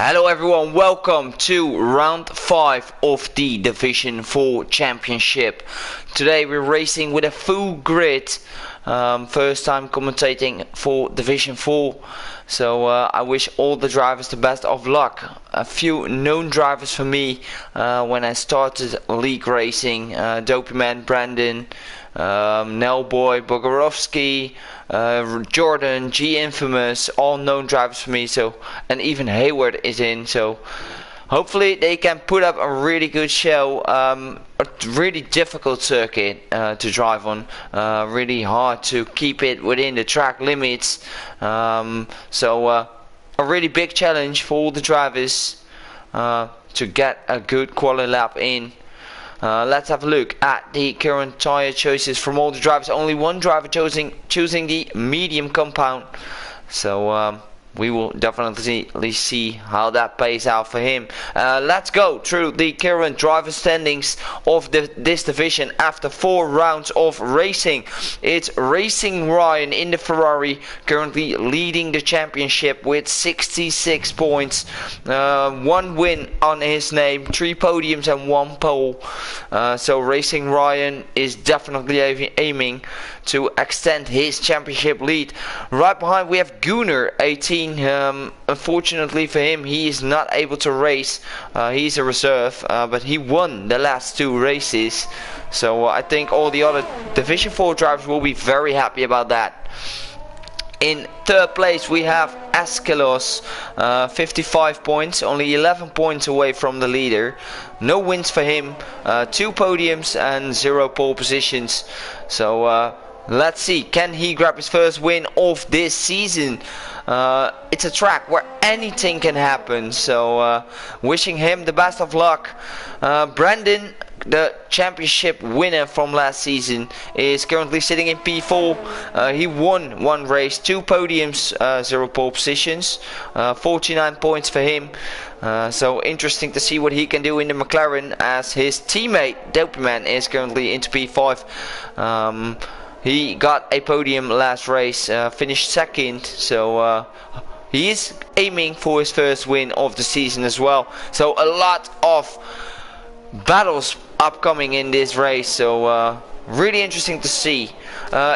Hello everyone, welcome to round 5 of the Division 4 Championship. Today we're racing with a full grid. First time commentating for Division 4. So I wish all the drivers the best of luck. A few known drivers for me when I started league racing. Dopeyman, Brandon, Nelboy, Bogorovsky, Jordan, G Infamous, all known drivers for me. So, and even Hayward is in. So hopefully they can put up a really good show. A really difficult circuit to drive on. Really hard to keep it within the track limits. So a really big challenge for all the drivers to get a good quality lap in. Let's have a look at the current tire choices from all the drivers. Only one driver choosing the medium compound. So we will definitely see how that pays out for him. Let's go through the current driver standings of this division after 4 rounds of racing. It's Racing Ryan in the Ferrari, currently leading the championship with 66 points. 1 win on his name, 3 podiums and 1 pole. So Racing Ryan is definitely aiming to extend his championship lead. Right behind we have Gunnar, 18. Unfortunately for him, he is not able to race. He's a reserve, but he won the last 2 races. So I think all the other Division 4 drivers will be very happy about that. In 3rd place we have Askelos, 55 points, only 11 points away from the leader. No wins for him, 2 podiums and 0 pole positions. So let's see, can he grab his first win of this season? It's a track where anything can happen, so wishing him the best of luck. Brandon, the championship winner from last season, is currently sitting in P4. He won 1 race, 2 podiums, 0 pole positions, 49 points for him. So interesting to see what he can do in the McLaren, as his teammate Dopeyman is currently into P5. He got a podium last race, finished 2nd, so he is aiming for his first win of the season as well. So a lot of battles upcoming in this race, so really interesting to see.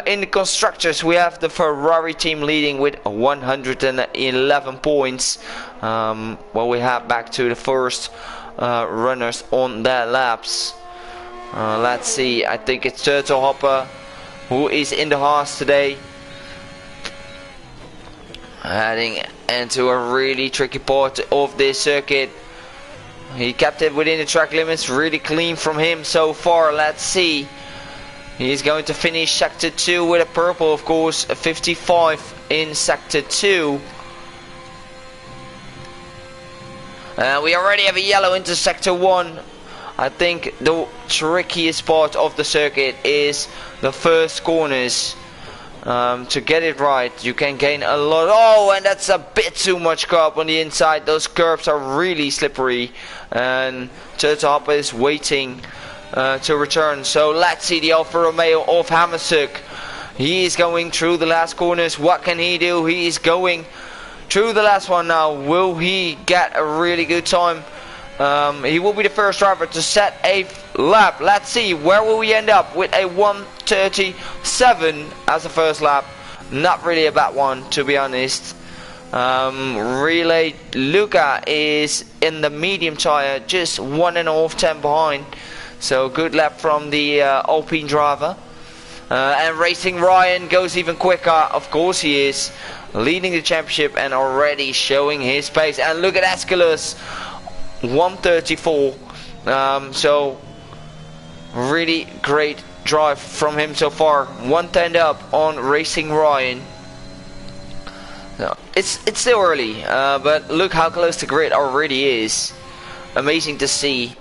In the constructors we have the Ferrari team leading with 111 points. Well, we have back to the first runners on their laps. Let's see, I think it's Turtle Hopper who is in the Haas today, heading into a really tricky part of this circuit. He kept it within the track limits, really clean from him so far. Let's see, he's going to finish sector 2 with a purple, of course, a 55 in sector 2. We already have a yellow into sector 1. I think the trickiest part of the circuit is the first corners. To get it right, you can gain a lot. Oh, and that's a bit too much carb on the inside. Those curbs are really slippery, and Turtle Hopper is waiting to return. So let's see the Alfa Romeo of Hammersuk. He is going through the last corners. What can he do? He is going through the last one now. Will he get a really good time? He will be the first driver to set a lap. Let's see, where will we end up with a 1:37 as the first lap. Not really a bad one, to be honest. Relay Luca is in the medium tire, just 1.5 tenths behind. So good lap from the Alpine driver. And Racing Ryan goes even quicker. Of course he is, leading the championship and already showing his pace. And look at Askelos, 1:34. So really great drive from him so far. 1/10 up on Racing Ryan. No, it's still early, but look how close the grid already is. Amazing to see.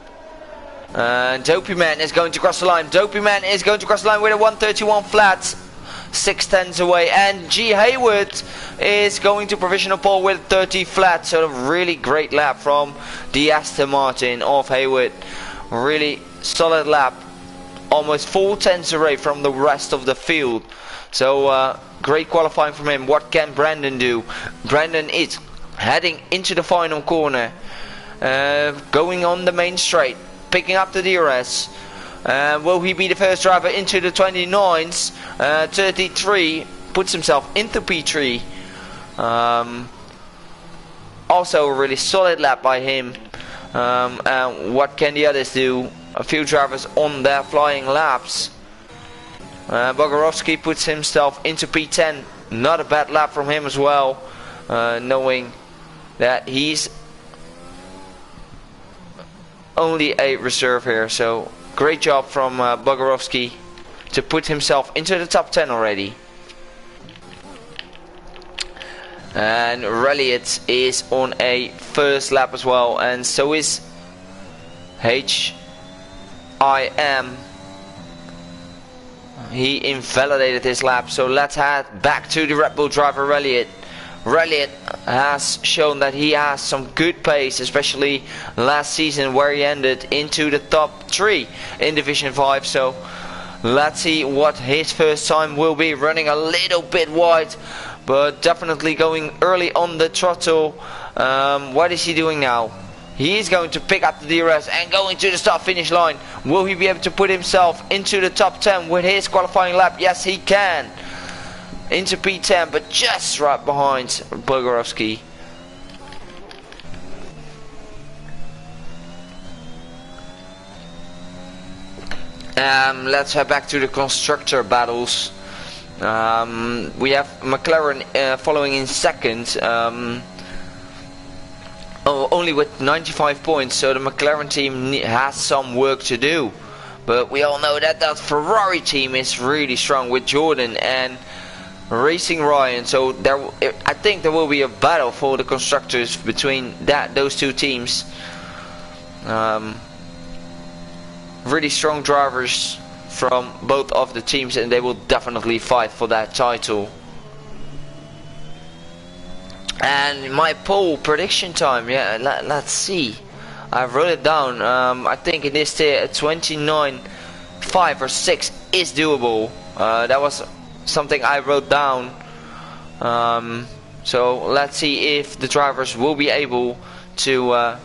Dopeyman is going to cross the line. Dopeyman is going to cross the line with a 1:31 flat. 6 tenths away, and G Hayward is going to provisional pole with 30 flat. So a really great lap from the Aston Martin of Hayward. Really solid lap, almost 4 tenths away from the rest of the field. So great qualifying from him. What can Brandon do? Brandon is heading into the final corner, going on the main straight, picking up the DRS. Will he be the first driver into the 29s? 33 puts himself into P3. Also a really solid lap by him. And what can the others do? A few drivers on their flying laps. Bogorovsky puts himself into P10. Not a bad lap from him as well, knowing that he's only a reserve here. So great job from Bogorovsky to put himself into the top 10 already. And Ralliot is on a first lap as well, and so is HIM. He invalidated his lap, so let's head back to the Red Bull driver Ralliot. Ralliot has shown that he has some good pace, especially last season where he ended into the top 3 in Division 5. So let's see what his first time will be, running a little bit wide, but definitely going early on the throttle. What is he doing now? He is going to pick up the DRS and going to the start finish line. Will he be able to put himself into the top 10 with his qualifying lap? Yes, he can. Into P10, but just right behind Bogorovsky. Let's head back to the constructor battles. We have McLaren following in second, only with 95 points, so the McLaren team has some work to do. But we all know that that Ferrari team is really strong with Jordan and Racing Ryan, so I think there will be a battle for the constructors between those two teams. Really strong drivers from both of the teams, and they will definitely fight for that title. And my pole prediction time, yeah, let's see. I wrote it down. I think in this tier 29.5 or 6 is doable. That was something I wrote down. So let's see if the drivers will be able to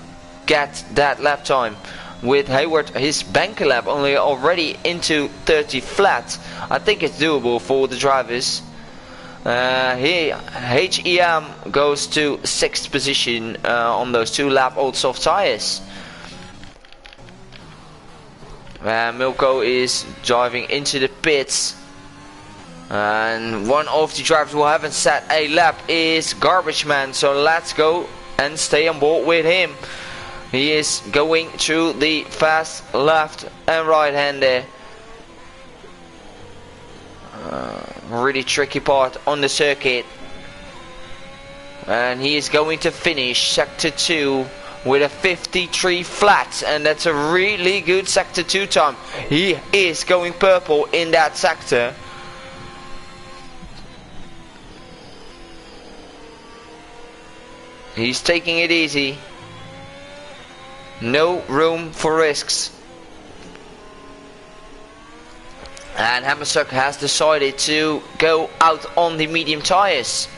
get that lap time. With Hayward, his banker lap only already into 30 flat. I think it's doable for the drivers. Here HEM goes to 6th position on those 2 lap old soft tires. Milko is driving into the pits, and one of the drivers who haven't set a lap is Garbage Man, so let's go and stay on board with him. He is going through the fast left and right hand there. Really tricky part on the circuit, and he is going to finish sector 2 with a 53 flat, and that's a really good sector 2 time. He is going purple in that sector. He's taking it easy. No room for risks. And Hammersuck has decided to go out on the medium tires.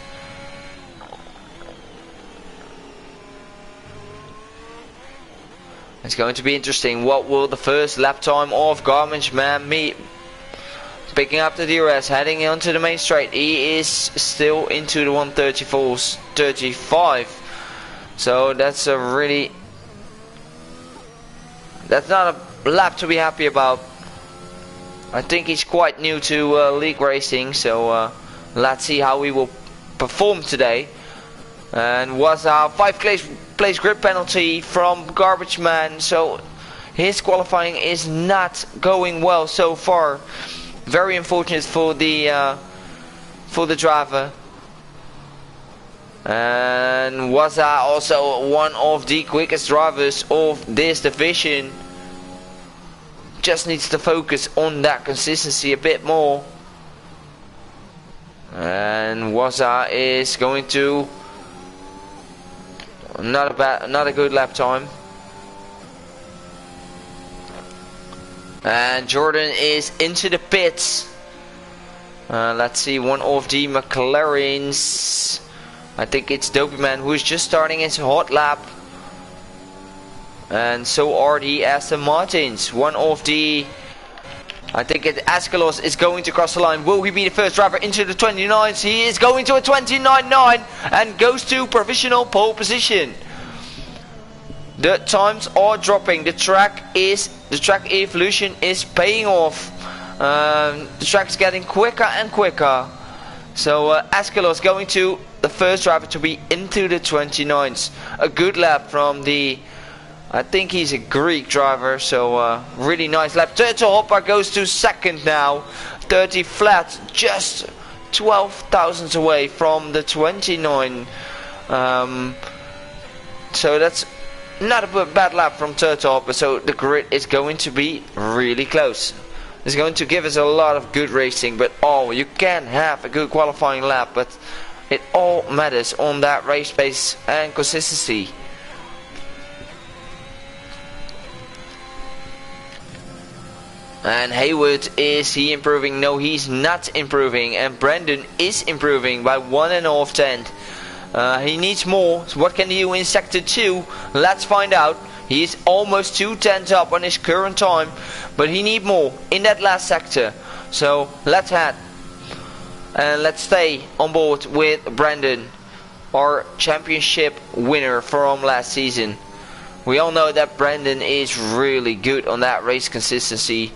It's going to be interesting. What will the first lap time of Garbage Man be? Picking up the DRS, heading onto the main straight. He is still into the 134s, 35. So that's a really... that's not a lap to be happy about. I think he's quite new to league racing, so let's see how he will perform today. And was a 5th place grid penalty from Garbage Man, so his qualifying is not going well so far. Very unfortunate for the driver. And was also one of the quickest drivers of this division. Just needs to focus on that consistency a bit more. And Waza is going to not a good lap time. And Jordan is into the pits. Let's see, one of the McLarens I think it's Dopey Man who is just starting his hot lap. And so are the Aston Martins. One of the... I think Askelos is going to cross the line. Will he be the first driver into the 29s? He is going to a 29.9 and goes to provisional pole position. The times are dropping. The track evolution is paying off. The track is getting quicker and quicker. So Askelos going to the first driver to be into the 29s. A good lap from the... I think he's a Greek driver, so really nice lap. Turtle Hopper goes to second now. 30 flat, just 12 thousandths away from the 29. So that's not a bad lap from Turtle Hopper, so the grid is going to be really close. It's going to give us a lot of good racing, but you can have a good qualifying lap, but it all matters on that race pace and consistency. And Hayward, is he improving? No, he's not improving. And Brandon is improving by 1.5 tenths. He needs more. So what can he do in sector 2? Let's find out. He's almost 2 tenths up on his current time, but he needs more in that last sector. So let's head and let's stay on board with Brandon, our championship winner from last season. We all know that Brandon is really good on that race consistency.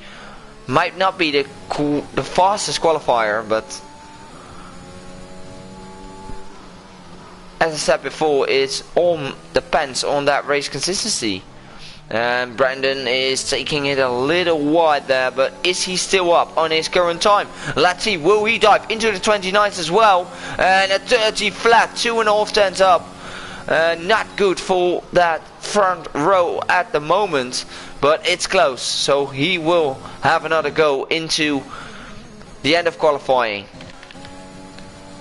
Might not be the fastest qualifier, but as I said before, it all depends on that race consistency. And Brandon is taking it a little wide there, but is he still up on his current time? Let's see, will he dive into the 29th as well? And a 30 flat, 2.5 tenths up. Not good for that front row at the moment, but it's close, so he will have another go into the end of qualifying.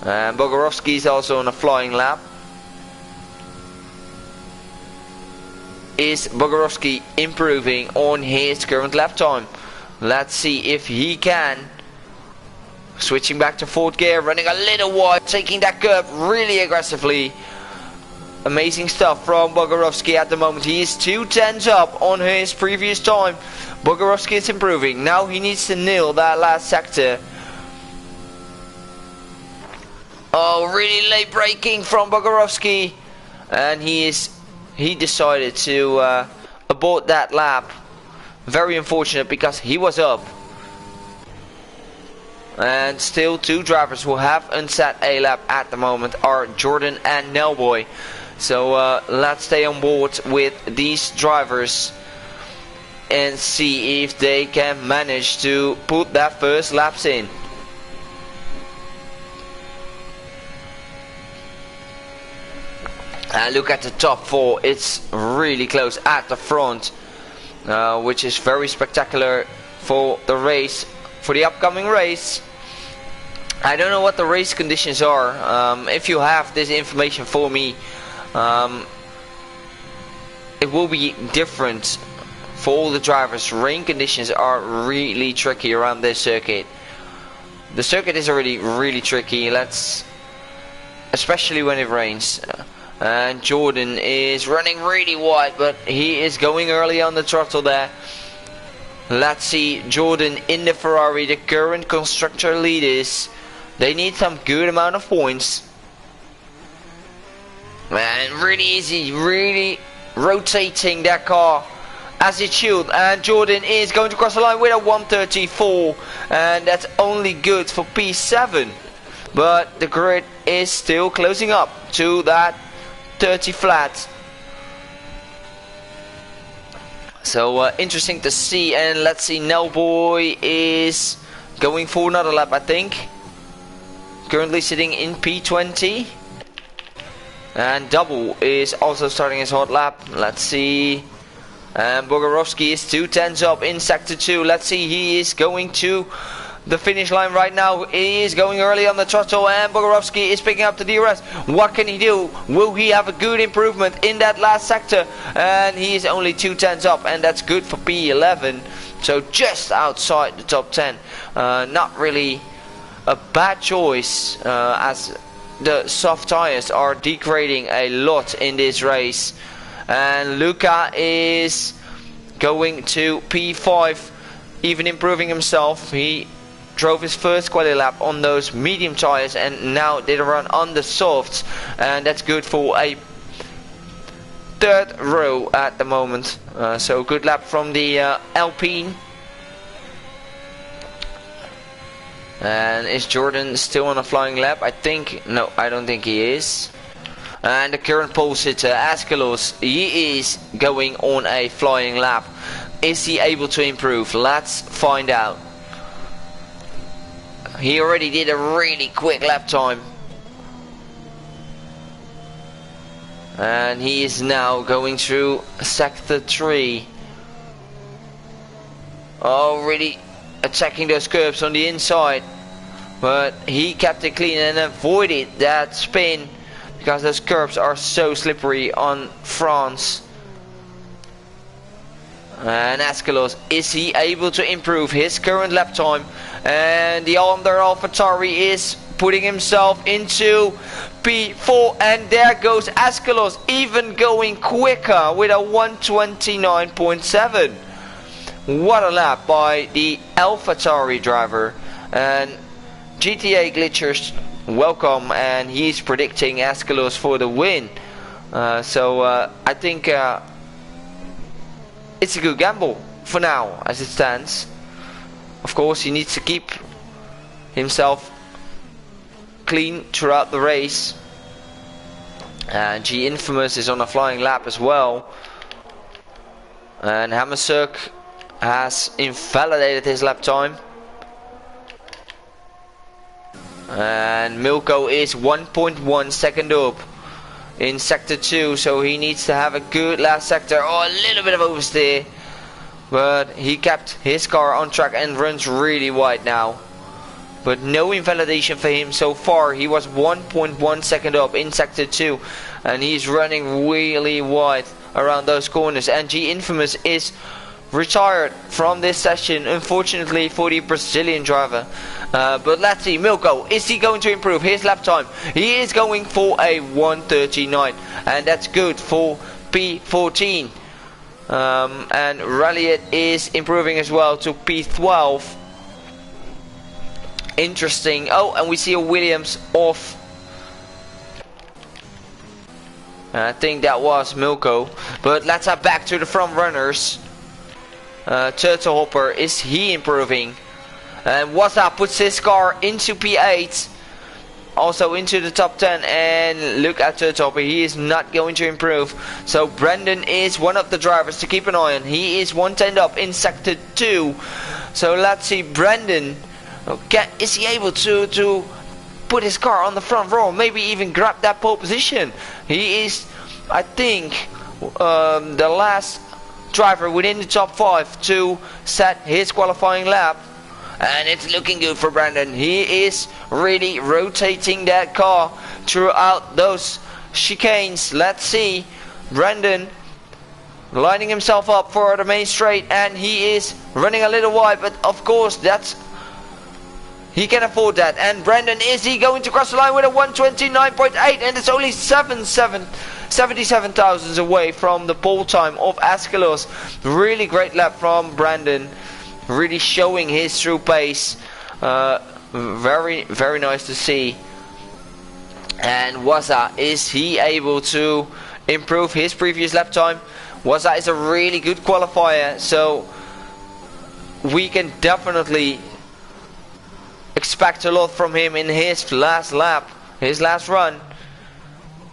And Bogorovsky is also on a flying lap. Is Bogorovsky improving on his current lap time? Let's see if he can. Switching back to 4th gear, running a little wide, taking that curve really aggressively. Amazing stuff from Bogorovsky at the moment. He is 2 tenths up on his previous time. Bogorovsky is improving. Now he needs to nail that last sector. Oh, really late braking from Bogorovsky. And he decided to abort that lap. Very unfortunate because he was up. And still 2 drivers who have unset a lap at the moment are Jordan and Nelboy. So let's stay on board with these drivers and see if they can manage to put that first laps in. Look at the top 4, it's really close at the front, which is very spectacular for the race, for the upcoming race. I don't know what the race conditions are. If you have this information for me, it will be different for all the drivers. Rain conditions are really tricky around this circuit. The circuit is already really tricky, especially when it rains. And Jordan is running really wide, but he is going early on the throttle there. Let's see Jordan in the Ferrari, the current constructor leaders. They need some good amount of points. Man, really easy, really rotating that car as it should. And Jordan is going to cross the line with a 134, and that's only good for P7. But the grid is still closing up to that 30 flat. So interesting to see. And let's see, Nelboy is going for another lap, I think. Currently sitting in P20. And Double is also starting his hot lap. Let's see. And Bogorovsky is 2 tenths up in sector 2. Let's see, he is going to the finish line right now. He is going early on the throttle, and Bogorovsky is picking up the DRS. What can he do? Will he have a good improvement in that last sector? And he is only 2 tenths up, and that's good for P11. So just outside the top 10. Not really a bad choice, as the soft tires are degrading a lot in this race. And Luca is going to P5, even improving himself. He drove his first quali lap on those medium tires and now did a run on the softs, and that's good for a third row at the moment. So good lap from the Alpine. And is Jordan still on a flying lap? I think, no, I don't think he is. And the current pole sitter, Askelos, he is going on a flying lap. Is he able to improve? Let's find out. He already did a really quick lap time. And he is now going through sector 3. Already attacking those curbs on the inside. But he kept it clean and avoided that spin, because those curbs are so slippery on France. And Askelos, is he able to improve his current lap time? And the other AlphaTauri is putting himself into P4, and there goes Askelos, even going quicker with a 129.7. What a lap by the AlphaTauri driver. And GTA Glitchers, welcome, and he's predicting Askelos for the win. So I think it's a good gamble for now as it stands. Of course, he needs to keep himself clean throughout the race. And G Infamous is on a flying lap as well. And Hammersuk has invalidated his lap time. And Milko is 1.1 second up in sector 2, so he needs to have a good last sector. Oh, a little bit of oversteer, but he kept his car on track and runs really wide now. But no invalidation for him so far. He was 1.1 second up in sector 2, and he's running really wide around those corners. And G Infamous is retired from this session, unfortunately for the Brazilian driver. But let's see, Milko, is he going to improve his lap time? He is going for a 1:39, and that's good for P14. And Ralliet is improving as well to P12. Interesting. Oh, and we see a Williams off. I think that was Milko. But let's head back to the front runners. Turtle Hopper, is he improving? And WhatsApp puts his car into P8, also into the top 10, and look at Turtle Hopper, he is not going to improve. So Brandon is one of the drivers to keep an eye on. He is 110 up in sector 2. So let's see, Brandon, okay, is he able to put his car on the front row, maybe even grab that pole position? He is, I think, the last driver within the top 5 to set his qualifying lap, and it's looking good for Brandon. He is really rotating that car throughout those chicanes. Let's see, Brandon lining himself up for the main straight, and he is running a little wide, but of course that's, he can afford that. And Brandon, is he going to cross the line with a 129.8, and it's only 77 thousandths away from the pole time of Askelos. Really great lap from Brandon, really showing his true pace. Very nice to see. And Waza, is he able to improve his previous lap time? Waza is a really good qualifier, so we can definitely expect a lot from him in his last lap, his last run.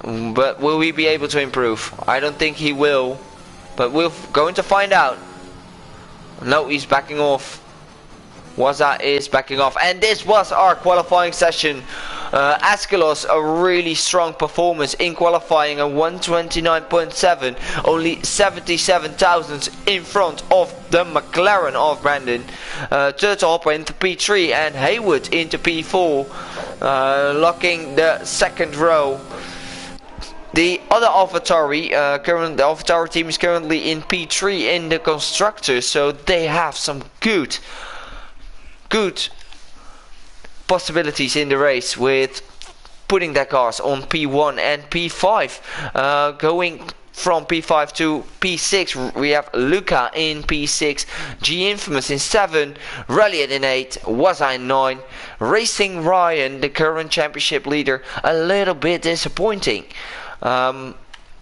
But will he be able to improve? I don't think he will, but we're going to find out. No, he's backing off. Waza is backing off, and this was our qualifying session. Askelos, a really strong performance in qualifying, a 129.7, only 77 thousandths in front of the McLaren of Brandon. Turtle Hopper into P3 and Haywood into P4, locking the second row. The other AlphaTauri, the AlphaTauri team is currently in P3 in the constructors, so they have some good possibilities in the race with putting their cars on P1 and P5. Going from P5 to P6, we have Luca in P6, G Infamous in 7, Ralliet in 8, Waza in 9, Racing Ryan, the current championship leader, a little bit disappointing.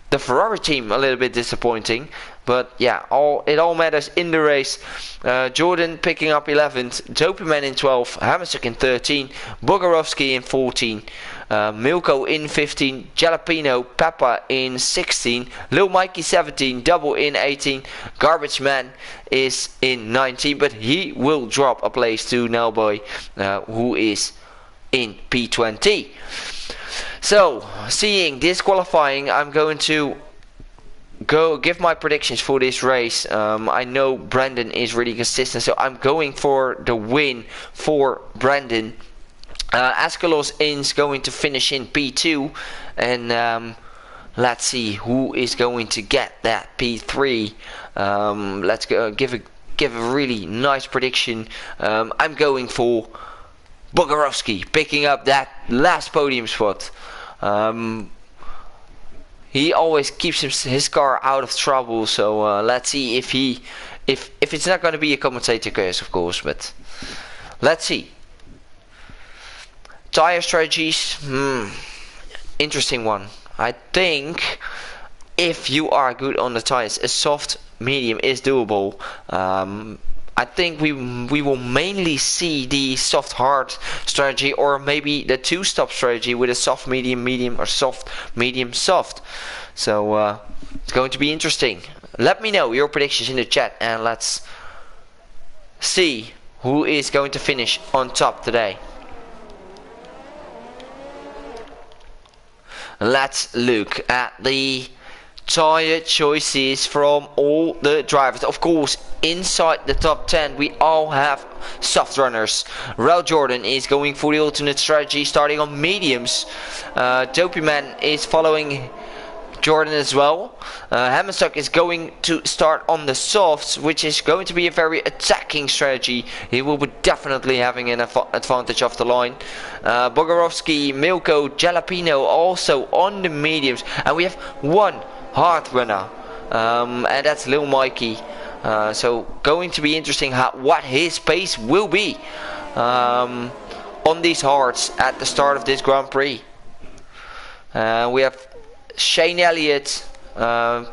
The Ferrari team a little bit disappointing, but yeah, it all matters in the race. Jordan picking up 11th, Dopeyman in 12th, Hammerstick in 13, Bogarovsky in 14, Milko in 15, Jalapeno Peppa in 16, Lil Mikey 17, Double in 18, Garbage Man is in 19, but he will drop a place to Nelboy, who is in P20. So, seeing this qualifying, I'm going to go give my predictions for this race. I know Brandon is really consistent, so I'm going for the win for Brandon. Askelos is going to finish in P2, and let's see who is going to get that P3. Let's go give a really nice prediction. I'm going for Bogarovsky picking up that last podium spot. He always keeps his car out of trouble, so let's see if it's not going to be a commentator curse, of course, but let's see. Tire strategies, interesting one. I think if you are good on the tires, a soft medium is doable. I think we will mainly see the soft hard strategy, or maybe the two-stop strategy with a soft medium medium or soft medium soft. So it's going to be interesting. Let me know your predictions in the chat, and let's see who is going to finish on top today. Let's look at the tire choices from all the drivers. Of course, inside the top 10 we all have soft runners. Rel Jordan is going for the alternate strategy, starting on mediums. Dopeyman is following Jordan as well. Hammerstock is going to start on the softs, which is going to be a very attacking strategy. He will be definitely having an advantage off the line. Bogarovsky, Milko, Jalapeno also on the mediums, and we have one hard runner, and that's Lil Mikey. So going to be interesting what his pace will be on these hards at the start of this Grand Prix. We have Shane Elliott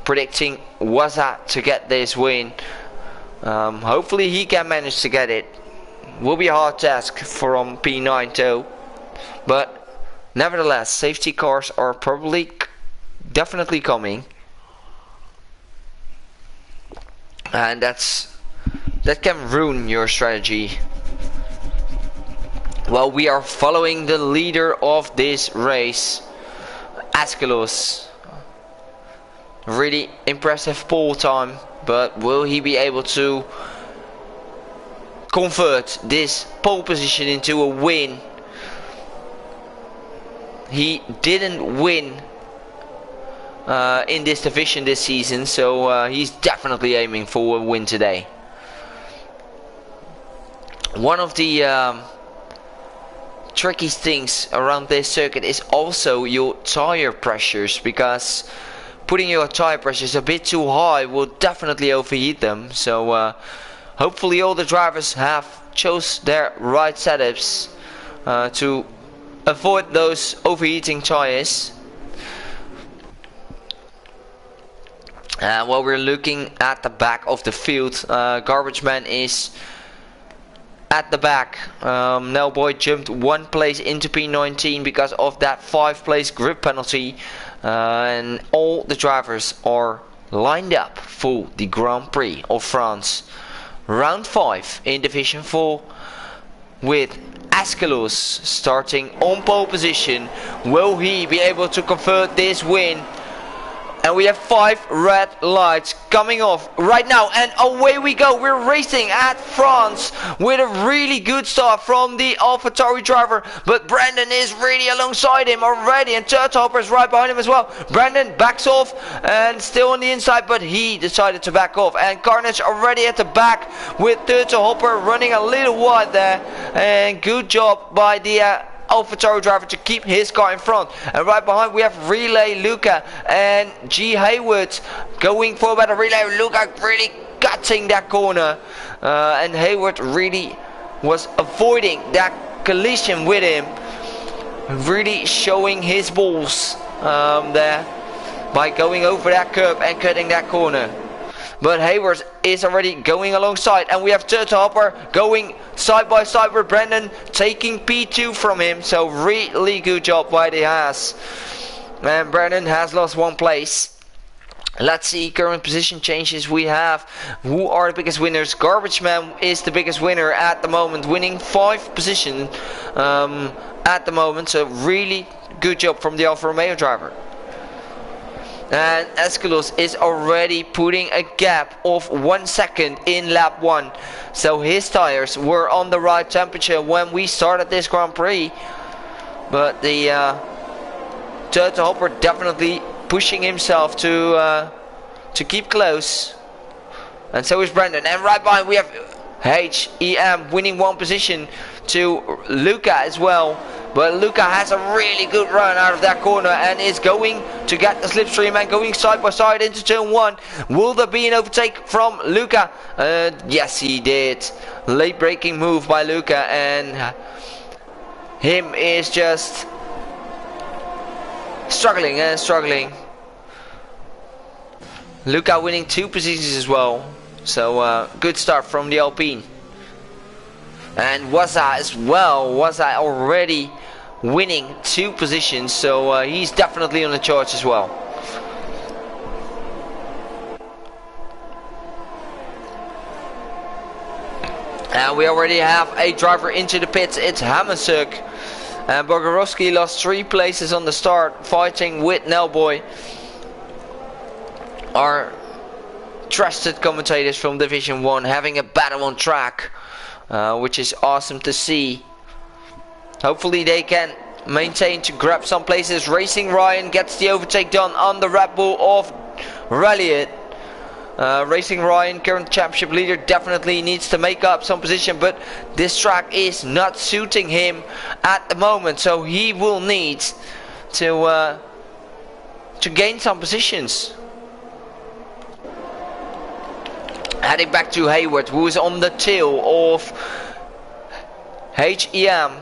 predicting Waza to get this win. Hopefully he can manage to get it. Will be a hard task from P9 though, but nevertheless, safety cars are probably definitely coming, and that can ruin your strategy. Well, we are following the leader of this race, Askelos. Really impressive pole time, but will he be able to convert this pole position into a win? He didn't win in this division this season, so he's definitely aiming for a win today. One of the tricky things around this circuit is also your tire pressures, because putting your tire pressures a bit too high will definitely overheat them. So hopefully all the drivers have chose their right setups to avoid those overheating tires. While we're looking at the back of the field, Garbage Man is at the back. Nelboy jumped one place into P19 because of that 5-place grip penalty, and all the drivers are lined up for the Grand Prix of France. Round 5 in Division 4 with Askelos starting on pole position. Will he be able to convert this win? And we have 5 red lights coming off right now, and away we go. We're racing at France with a really good start from the AlphaTauri driver, but Brandon is really alongside him already, and Turtle Hopper is right behind him as well. Brandon backs off and still on the inside, but he decided to back off, and Carnage already at the back with Turtle Hopper running a little wide there. And good job by the AlphaTauri driver to keep his car in front. And right behind we have Relay Luca and G Hayward going for a better relay. Luca really cutting that corner, and Hayward really was avoiding that collision with him, really showing his balls there by going over that curb and cutting that corner. But Hayward is already going alongside, and we have Turtle Hopper going side by side with Brandon, taking P2 from him. So really good job by the Haas. And Brandon has lost one place. Let's see current position changes we have. Who are the biggest winners? Garbage Man is the biggest winner at the moment, winning 5 positions at the moment. So really good job from the Alfa Romeo driver. And Escalos is already putting a gap of 1 second in lap 1. So his tires were on the right temperature when we started this Grand Prix. But the Turtle Hopper definitely pushing himself to keep close. And so is Brandon. And right behind we have HEM winning 1 position to Luca as well. But Luca has a really good run out of that corner and is going to get the slipstream and going side by side into turn 1. Will there be an overtake from Luca? Yes, he did. Late braking move by Luca, and him is just struggling and struggling. Luca winning 2 positions as well. So good start from the Alpine. And Waza as well. Waza already winning 2 positions, so he's definitely on the charge as well. And we already have a driver into the pits. It's Hamasuk. And Bogarowski lost 3 places on the start, fighting with Nelboy. Our trusted commentators from Division 1 having a battle on track. Which is awesome to see. Hopefully they can maintain to grab some places. Racing Ryan gets the overtake done on the Red Bull of Ralliot. Racing Ryan, current championship leader, definitely needs to make up some position, but this track is not suiting him at the moment, so he will need to gain some positions. Heading back to Hayward, who is on the tail of HEM.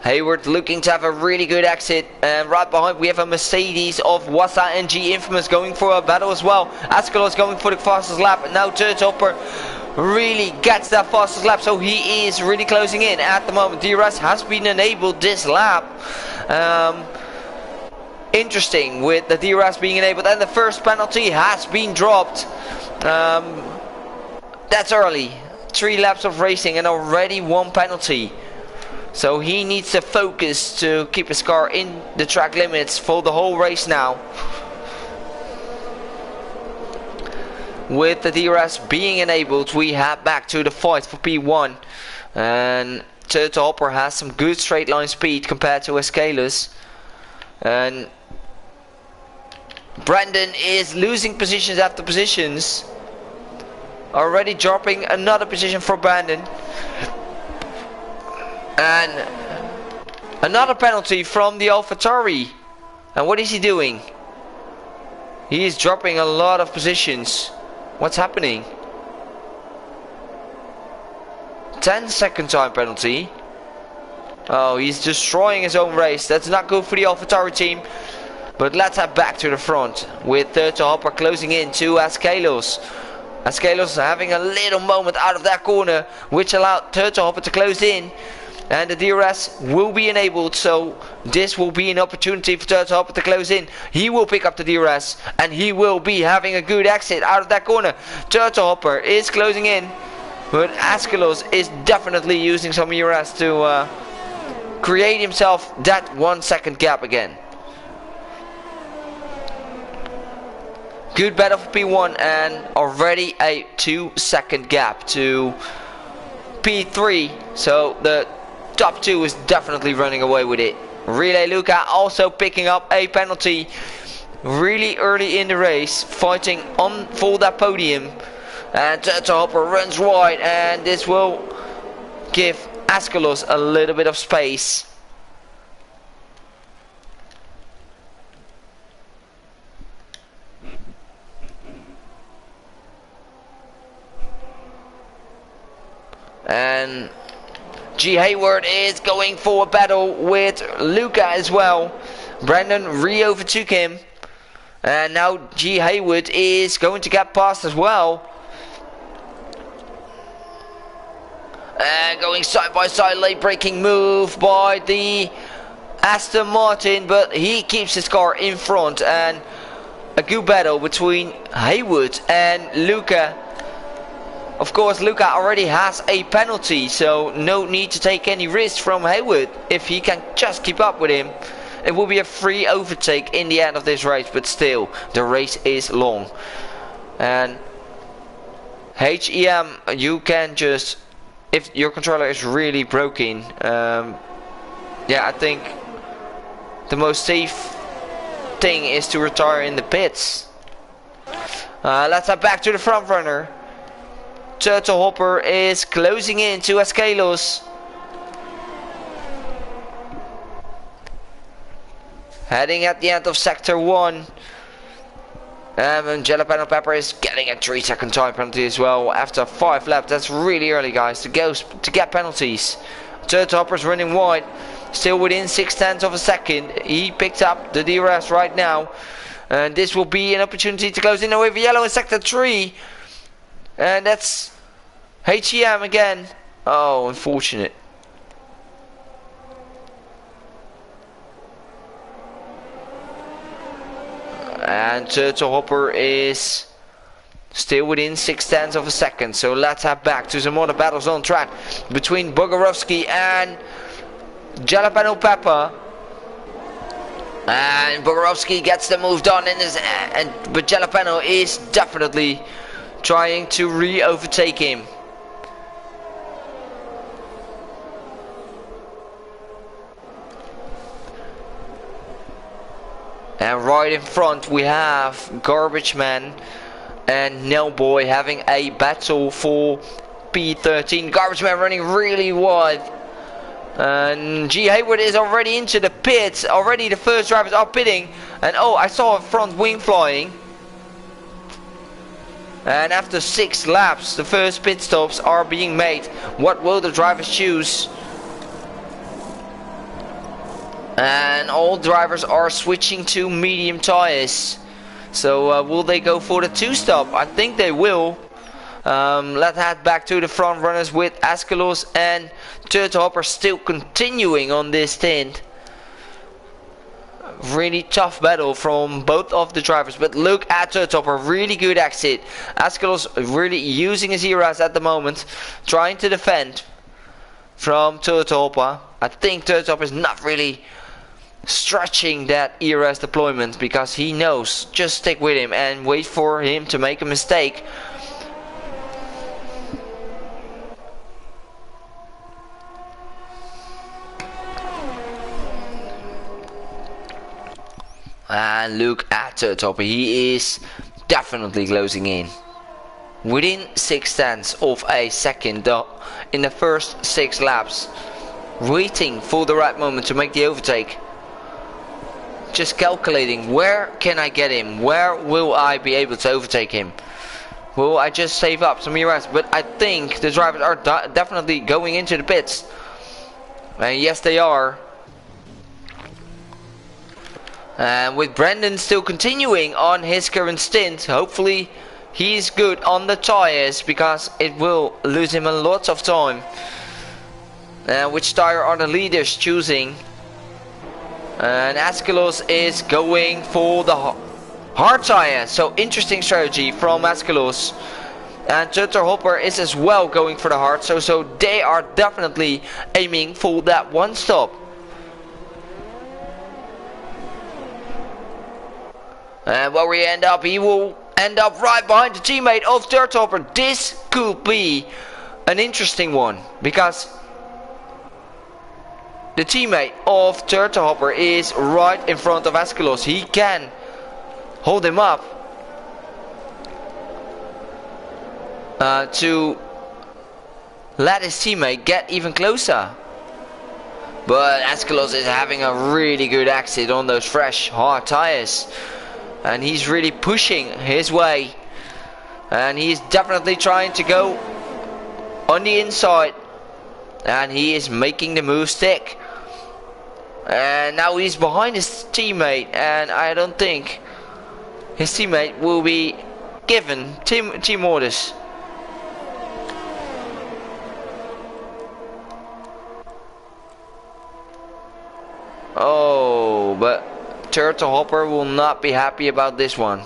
Hayward looking to have a really good exit, and right behind we have a Mercedes of Wassa and G Infamous going for a battle as well. Askelos going for the fastest lap, and now Turtopper really gets that fastest lap, so he is really closing in at the moment. DRS has been enabled this lap. Interesting with the DRS being enabled, and the first penalty has been dropped. That's early. 3 laps of racing and already 1 penalty. So he needs to focus to keep his car in the track limits for the whole race now. With the DRS being enabled, we head back to the fight for P1. And Turtle Hopper has some good straight line speed compared to Escalus. And Brandon is losing positions after positions. Already dropping another position for Brandon. And another penalty from the AlphaTauri. And what is he doing? He is dropping a lot of positions. What's happening? 10-second time penalty. Oh, he's destroying his own race. That's not good for the AlphaTauri team. But let's head back to the front with Turtle Hopper closing in to Askelos. Askelos having a little moment out of that corner, which allowed Turtle Hopper to close in. And the DRS will be enabled, so this will be an opportunity for Turtle Hopper to close in. He will pick up the DRS, and he will be having a good exit out of that corner. Turtle Hopper is closing in, but Askelos is definitely using some DRS to create himself that 1 second gap again. Good battle for P1 and already a 2 second gap to P3. So the top 2 is definitely running away with it. Relay Luca also picking up a penalty really early in the race, fighting on for that podium. And Turtle Hopper runs wide, and this will give Askelos a little bit of space. And G. Hayward is going for a battle with Luca as well. Brandon re-overtook him. And now G. Hayward is going to get past as well. And going side by side, late braking move by the Aston Martin. But he keeps his car in front. And a good battle between Hayward and Luca. Of course, Luca already has a penalty, so no need to take any risks from Hayward. If he can just keep up with him, it will be a free overtake in the end of this race, but still, the race is long. And HEM, you can just, if your controller is really broken, yeah, I think the most safe thing is to retire in the pits. Let's head back to the front runner. Turtle Hopper is closing in to Askelos. Heading at the end of sector 1. And Jalapeno Pepper is getting a 3-second time penalty as well after 5 laps. That's really early, guys, to get penalties. Turtle Hopper's running wide, still within 0.6 of a second. He picked up the DRS right now. And this will be an opportunity to close in with yellow in sector 3. And that's HEM again. Oh, unfortunate. And Turtle Hopper is still within 0.6 of a second. So let's head back to some other battles on track between Bogorovsky and Jalapeno Pepper. And Bogorovsky gets the move done in his but Jalapeno is definitely trying to re-overtake him. And right in front we have Garbage Man and Nailboy having a battle for P13. Garbage Man running really wide. And G. Hayward is already into the pits. Already the first drivers are pitting. And oh, I saw a front wing flying. And after 6 laps, the first pit stops are being made. What will the drivers choose? And all drivers are switching to medium tires. So will they go for the 2-stop? I think they will. Let's head back to the front runners with Askelos and Turtle Hopper still continuing on this stint. Really tough battle from both of the drivers, but look at Turtle Hopper, really good exit. Askelos really using his ERAs at the moment, trying to defend from Turtle Hopper. I think Turtle Hopper is not really stretching that ERAs deployment because he knows, just stick with him and wait for him to make a mistake. And look at Turtle Hopper, he is definitely closing in. Within 0.6 of a second in the first 6 laps. Waiting for the right moment to make the overtake. Just calculating, where can I get him? Where will I be able to overtake him? Will I just save up some ERS? But I think the drivers are definitely going into the pits. And yes, they are. And with Brandon still continuing on his current stint, hopefully he's good on the tires because it will lose him a lot of time. Which tire are the leaders choosing? And Askelos is going for the hard tire. So interesting strategy from Askelos. And Turtle Hopper is as well going for the hard. So they are definitely aiming for that 1-stop. And where we end up, he will end up right behind the teammate of Turtle Hopper. This could be an interesting one because the teammate of Turtle Hopper is right in front of Askelos. He can hold him up to let his teammate get even closer. But Askelos is having a really good exit on those fresh hard tires, and he's really pushing his way, and he's definitely trying to go on the inside, and he is making the move stick. And now he's behind his teammate, and I don't think his teammate will be given team orders. Oh, but Turtle Hopper will not be happy about this one.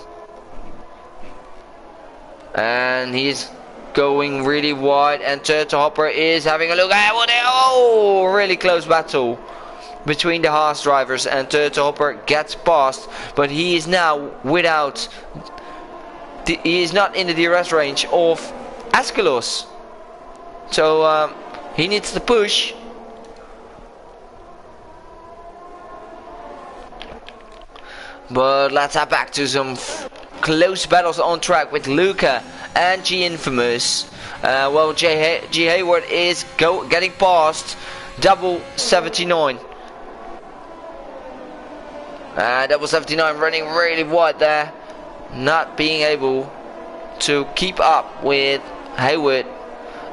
And he's going really wide, and Turtle Hopper is having a look at what really close battle between the Haas drivers, and Turtle Hopper gets past, but he is now without he is not in the DRS range of Askelos. So he needs to push. But let's head back to some close battles on track with Luca and G Infamous. Well, G Hayward is getting past double 79. Double 79 running really wide there, not being able to keep up with Hayward.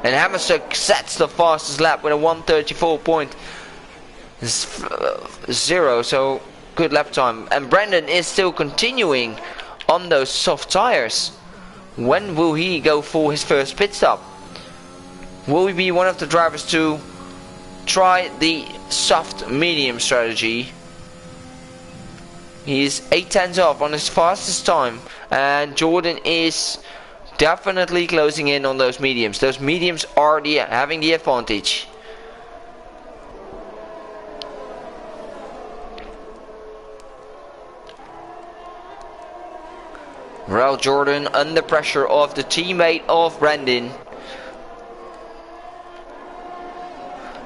And Hammerstuck sets the fastest lap with a 1:34.0, so good lap time. And Brandon is still continuing on those soft tires. When will he go for his first pit stop? Will he be one of the drivers to try the soft medium strategy? He's 8 tenths off on his fastest time, and Jordan is definitely closing in on those mediums. Those mediums are having the advantage. Well, Jordan under pressure of the teammate of Brandon.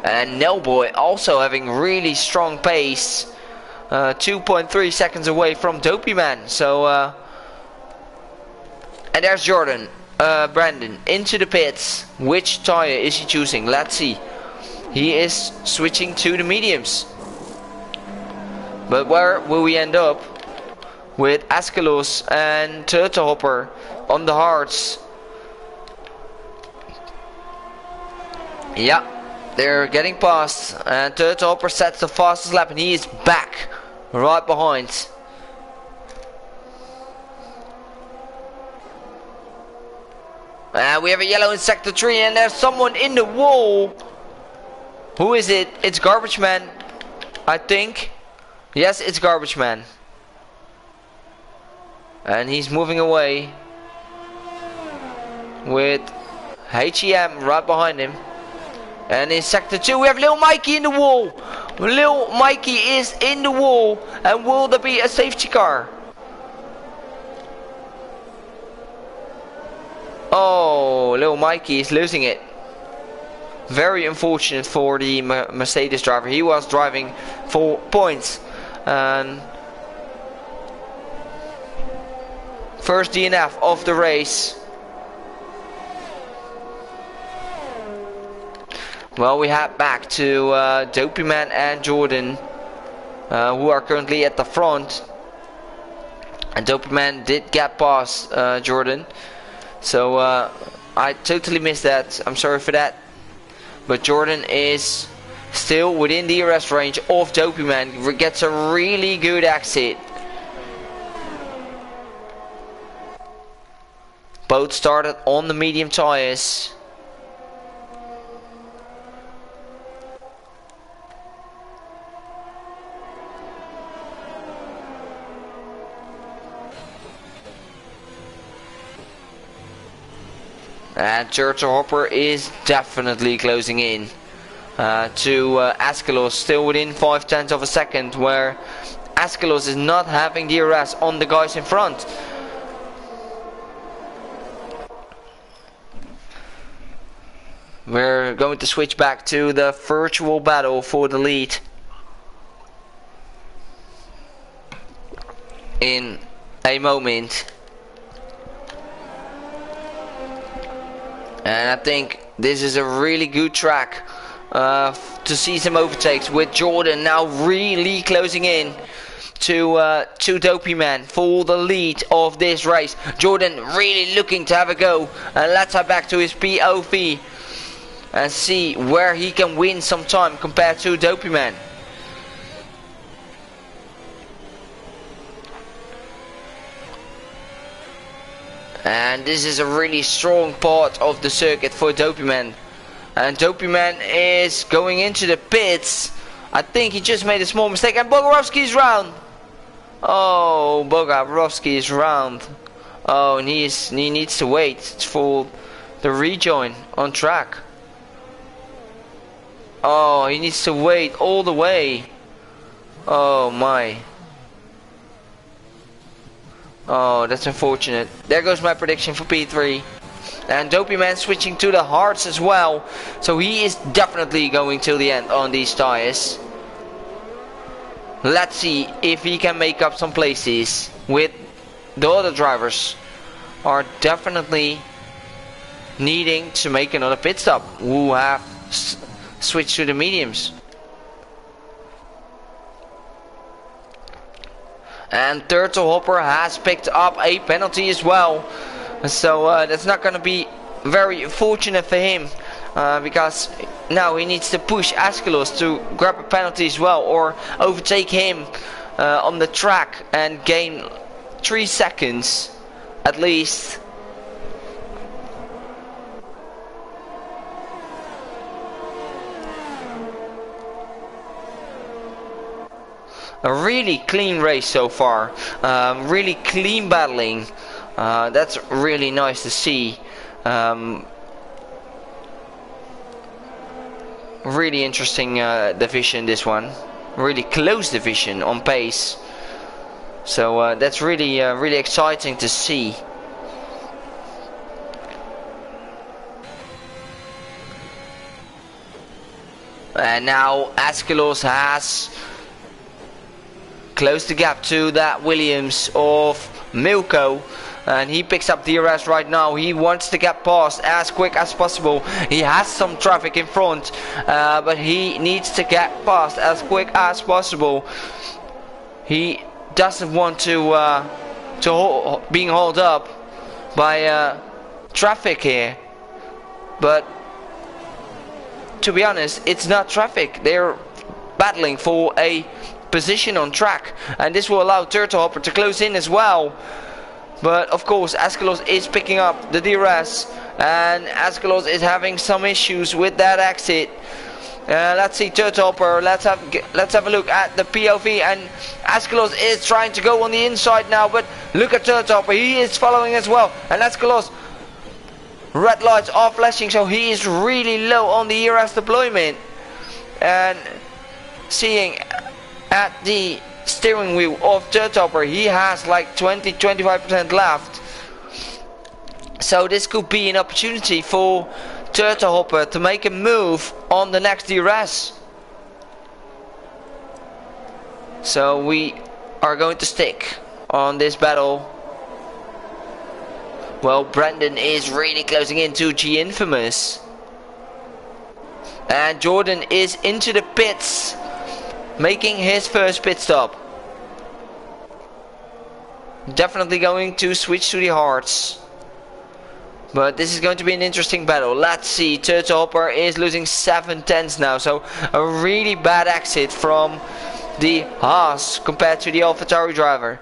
And Nelboy also having really strong pace. 2.3 seconds away from Dopey Man. So, and there's Jordan. Brandon into the pits. Which tire is he choosing? Let's see. He is switching to the mediums. But where will we end up? With Askelos and Turtle Hopper on the hards. Yeah, they're getting past, and Turtle Hopper sets the fastest lap, and he is back right behind. And we have a yellow in sector 3, and there's someone in the wall. Who is it? It's Garbage Man, I think. Yes, it's Garbage Man. And he's moving away with HEM right behind him. And in sector 2 we have Lil Mikey in the wall. Lil Mikey is in the wall. And will there be a safety car? Oh, Lil Mikey is losing it. Very unfortunate for the Mercedes driver. He was driving for points. And first DNF of the race. Well, we head back to Dopey Man and Jordan, who are currently at the front. And Dopey Man did get past Jordan, so I totally missed that. I'm sorry for that. But Jordan is still within the DRS range of Dopey Man. Gets a really good exit. Both started on the medium tires. And Turtle Hopper is definitely closing in to Askelos, still within 0.5 of a second, where Askelos is not having DRS on the guys in front. We're going to switch back to the virtual battle for the lead in a moment. And I think This is a really good track to see some overtakes, with Jordan now really closing in to Dopey Man for the lead of this race. Jordan really looking to have a go, and let's head back to his POV and see where he can win some time compared to Dopey Man. And this is a really strong part of the circuit for Dopey Man. And Dopey Man is going into the pits. I think he just made a small mistake, and Bogarovsky is round. Oh, Bogarovsky is round. Oh, and he needs to wait for the rejoin on track. Oh, he needs to wait all the way. Oh my. Oh, that's unfortunate. There goes my prediction for P3. And Dopey Man switching to the hards as well. So he is definitely going till the end on these tires. Let's see if he can make up some places. With the other drivers are definitely needing to make another pit stop, who have switched to the mediums. And Turtle Hopper has picked up a penalty as well. So that's not going to be very fortunate for him. Because now he needs to push Askelos to grab a penalty as well, or overtake him on the track and gain 3 seconds at least. A really clean race so far, really clean battling. That's really nice to see. Really interesting division, this one. Really close division on pace. So that's really really exciting to see. And now Askelos has closed the gap to that Williams of Milko. And he picks up DRS right now. He wants to get past as quick as possible. He has some traffic in front, but he needs to get past as quick as possible. He doesn't want to being hauled up by traffic here. But to be honest, it's not traffic. They're battling for a position on track, and this will allow Turtle Hopper to close in as well. But of course Askelos is picking up the DRS, and Askelos is having some issues with that exit. Let's see Turtle Hopper. Let's have a look at the POV, and Askelos is trying to go on the inside now, but look at Turtle Hopper. He is following as well, and Askelos, red lights are flashing, so he is really low on the ERS deployment. And seeing at the steering wheel of Turtle Hopper, he has like 20-25% left. So this could be an opportunity for Turtle Hopper to make a move on the next DRS. So we are going to stick on this battle. Well, Brandon is really closing into G Infamous. And Jordan is into the pits, making his first pit stop. Definitely going to switch to the hards. But this is going to be an interesting battle. Let's see, Turtle Hopper is losing 7 tenths now. So a really bad exit from the Haas compared to the AlphaTauri driver.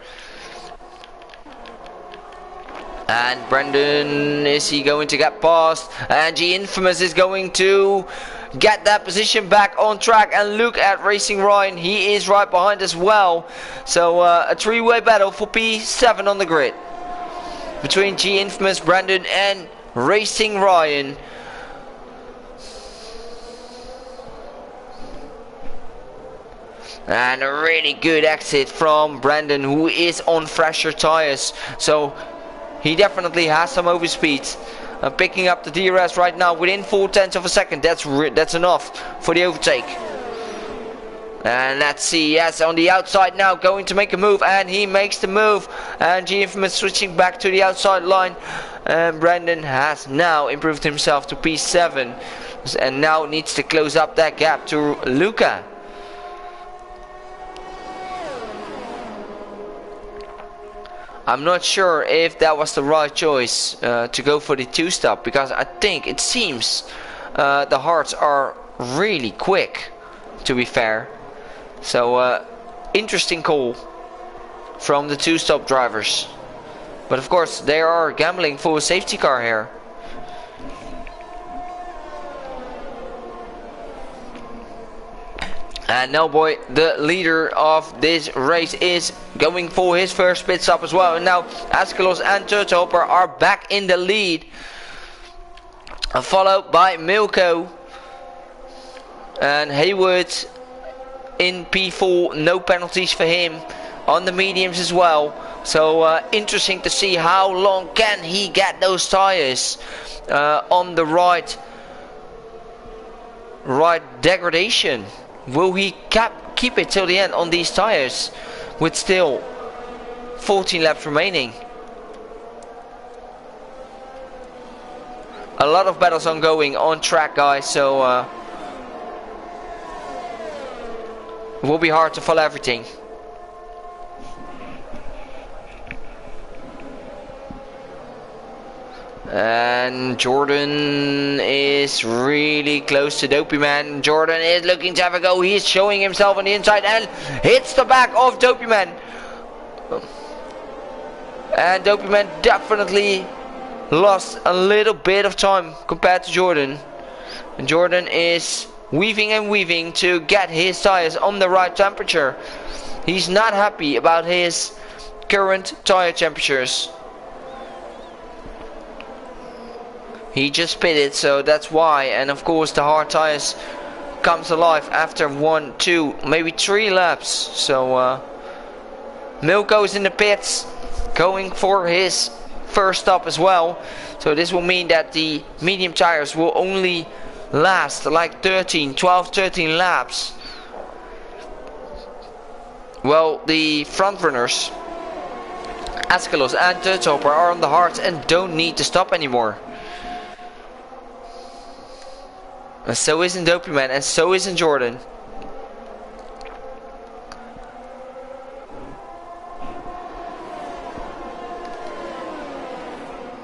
And Brandon, is he going to get past? And G Infamous is going to get that position back on track. And look at Racing Ryan, he is right behind as well. So a three-way battle for P7 on the grid between G Infamous, Brandon and Racing Ryan. And a really good exit from Brandon, who is on fresher tires. So he definitely has some overspeed. Picking up the DRS right now within 4 tenths of a second. That's enough for the overtake. And let's see, yes, on the outside now, going to make a move, and he makes the move. And G Infamous switching back to the outside line. And Brandon has now improved himself to P7 and now needs to close up that gap to Luca. I'm not sure if that was the right choice to go for the 2-stop, because I think it seems the hards are really quick, to be fair. So interesting call from the 2-stop drivers. But of course they are gambling for a safety car here. And now boy, the leader of this race is going for his first pit stop as well. And now Askelos and Turtelhopper are back in the lead, followed by Milko and Haywood in P4. No penalties for him on the mediums as well. So interesting to see how long can he get those tires on the right degradation. Will he keep it till the end on these tires with still 14 laps remaining? A lot of battles ongoing on track, guys, so it will be hard to follow everything. And Jordan is really close to Dopey Man. Jordan is looking to have a go. He's showing himself on the inside and hits the back of Dopey Man. And Dopey Man definitely lost a little bit of time compared to Jordan. And Jordan is weaving and weaving to get his tires on the right temperature. He's not happy about his current tire temperatures. He just pitted, so that's why. And of course the hard tires comes alive after 1, 2, maybe 3 laps. So Milko is in the pits going for his first stop as well. So this will mean that the medium tires will only last like 12, 13 laps. Well, the front runners Askelos and Turtelhopper are on the hards and don't need to stop anymore. And so isn't Dopey Man, and so isn't Jordan.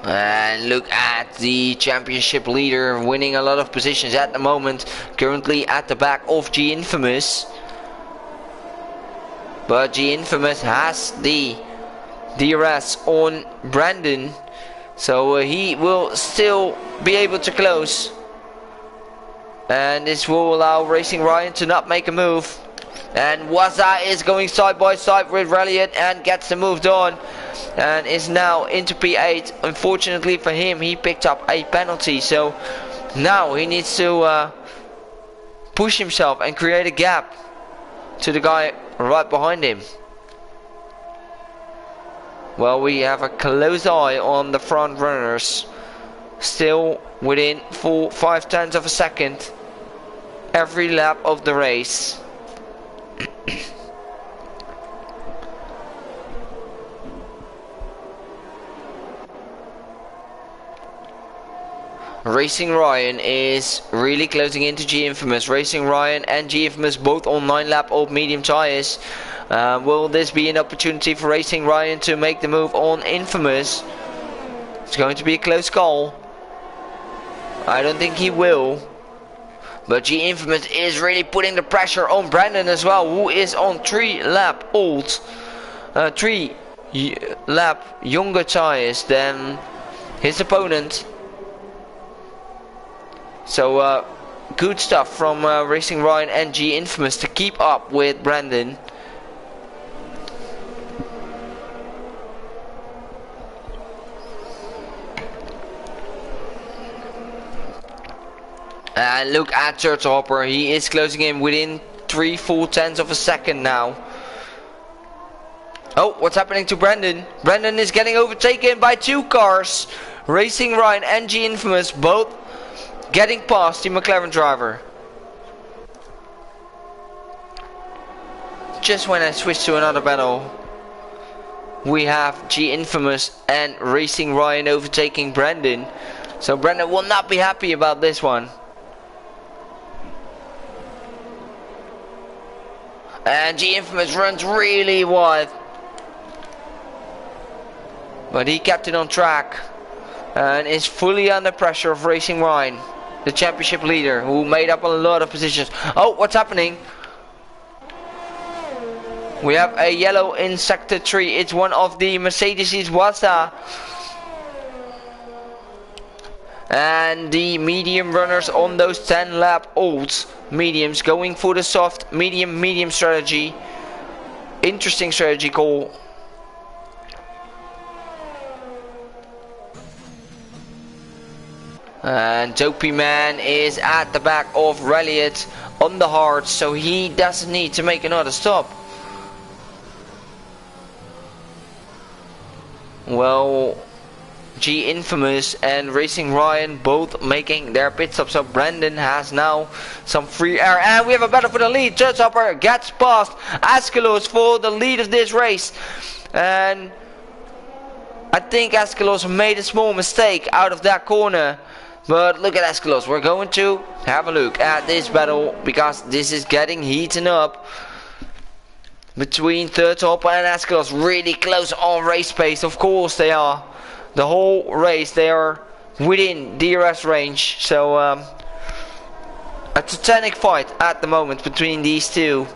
And look at the championship leader winning a lot of positions at the moment. Currently at the back of G Infamous. But G Infamous has the DRS on Brandon. So he will still be able to close. And this will allow Racing Ryan to not make a move. And Waza is going side by side with Ralliot and gets the move done. And is now into P8. Unfortunately for him, he picked up a penalty. So now he needs to push himself and create a gap to the guy right behind him. Well, we have a close eye on the front runners. Still within 5/10 of a second every lap of the race. Racing Ryan is really closing into G Infamous. Racing Ryan and G Infamous both on 9 lap old medium tires. Will this be an opportunity for Racing Ryan to make the move on Infamous? It's going to be a close call. I don't think he will. But G Infamous is really putting the pressure on Brandon as well, who is on 3 lap old, 3 lap younger tires than his opponent. So good stuff from Racing Ryan and G Infamous to keep up with Brandon. And look at Turtelhopper, he is closing in within 3/4 of a second now. Oh, what's happening to Brandon? Brandon is getting overtaken by 2 cars. Racing Ryan and G Infamous both getting past the McLaren driver. Just when I switch to another battle, we have G Infamous and Racing Ryan overtaking Brandon. So Brandon will not be happy about this one. And G Infamous runs really wide, but he kept it on track and is fully under pressure of Racing Ryan, the championship leader, who made up a lot of positions. Oh, what's happening? We have a yellow in sector 3. It's one of the Mercedes Waza. And the medium runners on those 10 lap olds mediums going for the soft medium strategy. Interesting strategy call. And Dopey Man is at the back of Ralliot on the hard, so he doesn't need to make another stop. Well, G Infamous and Racing Ryan both making their pit stop, so Brandon has now some free air, and we have a battle for the lead. Third Hopper gets past Askelos for the lead of this race, and I think Askelos made a small mistake out of that corner. But look at Askelos. We're going to have a look at this battle because this is getting heating up between Third Hopper and Askelos. Really close on race pace. Of course they are. The whole race they are within DRS range. So a titanic fight at the moment between these two.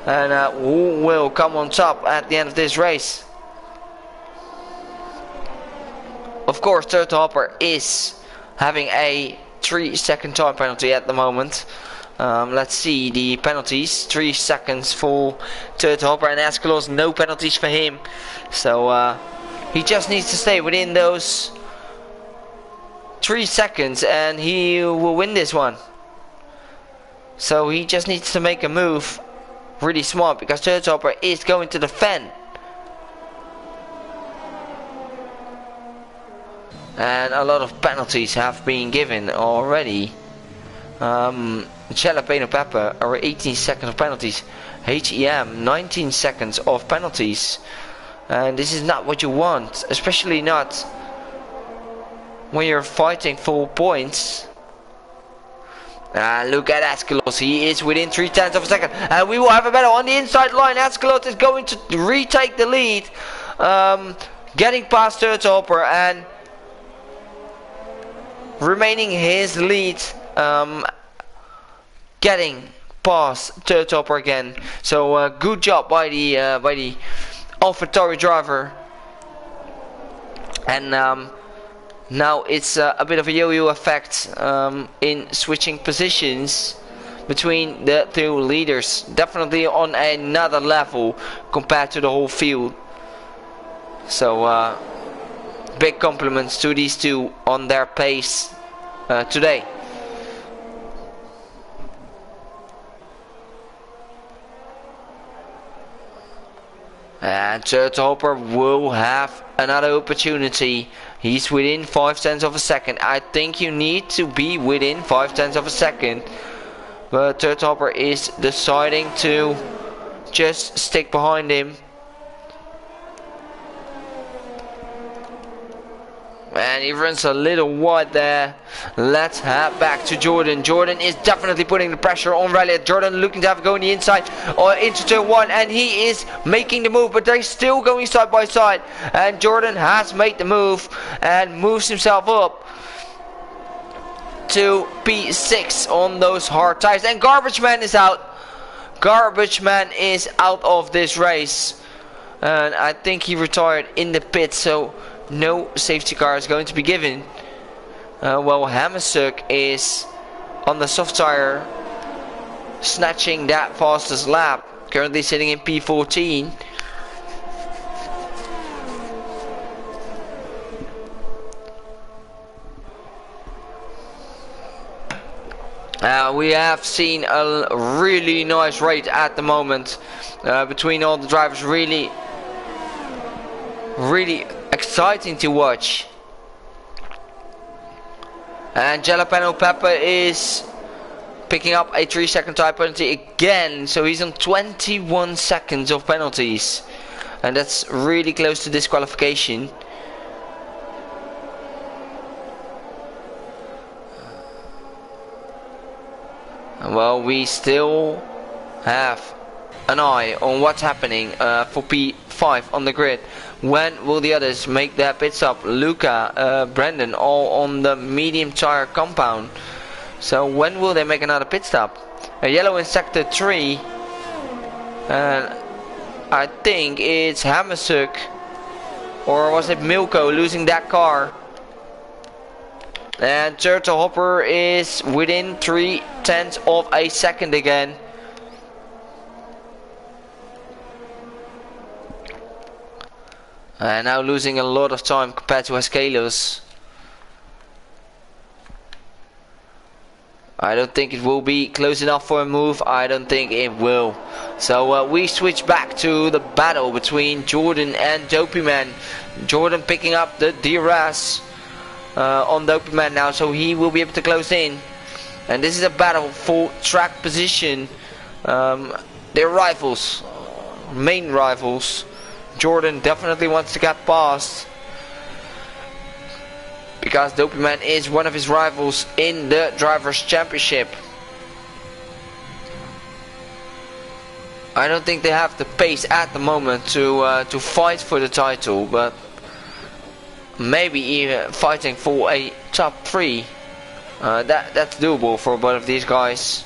And who will come on top at the end of this race? Of course, Third Hopper is having a 3-second time penalty at the moment. Let's see the penalties. 3 seconds for Third Hopper, and Askelos, no penalties for him. So he just needs to stay within those 3 seconds and he will win this one. So he just needs to make a move really smart because Third Hopper is going to defend. And a lot of penalties have been given already. Jalapeno Pepper are 18 seconds of penalties. HEM 19 seconds of penalties. And this is not what you want, especially not when you're fighting for points. Look at Askelos, he is within 0.3 of a second. And we will have a battle on the inside line. Askelos is going to retake the lead. Getting past Third Hopper and remaining his lead, getting past Third Hopper again. So good job by the AlphaTauri driver. And now it's a bit of a yo-yo effect in switching positions between the two leaders. Definitely on another level compared to the whole field. So big compliments to these two on their pace today. And Third Hopper will have another opportunity. He's within 0.5 of a second. I think you need to be within 0.5 of a second. But Third Hopper is deciding to just stick behind him. And he runs a little wide there. Let's head back to Jordan. Jordan is definitely putting the pressure on Ralliot. Jordan looking to have a go on the inside or into turn 1. And he is making the move. But they're still going side by side. And Jordan has made the move. And moves himself up to P6 on those hard tires. And Garbage Man is out. Garbage Man is out of this race. And I think he retired in the pit. So no safety car is going to be given. Well, Hamasuk is on the soft tire, snatching that fastest lap. Currently sitting in P14. We have seen a really nice race at the moment between all the drivers. Really exciting to watch. And Jalapeno Pepper is picking up a 3-second time penalty again. So he's on 21 seconds of penalties. and that's really close to disqualification. Well, we still have an eye on what's happening for P5 on the grid. When will the others make their pit stop? Luca, Brandon, all on the medium tire compound. So when will they make another pit stop? A yellow in sector 3. And I think it's Hamasuk, or was it Milko losing that car? And Turtle Hopper is within 0.3 of a second again. And now losing a lot of time compared to Askelos. I don't think it will be close enough for a move. I don't think it will. So we switch back to the battle between Jordan and Dopeyman. Jordan picking up the DRS on Dopeyman now, so he will be able to close in. And this is a battle for track position. They're rivals, main rivals. Jordan definitely wants to get past, because Dopeyman is one of his rivals in the Drivers' Championship. I don't think they have the pace at the moment to fight for the title, but maybe even fighting for a top 3. That's doable for both of these guys.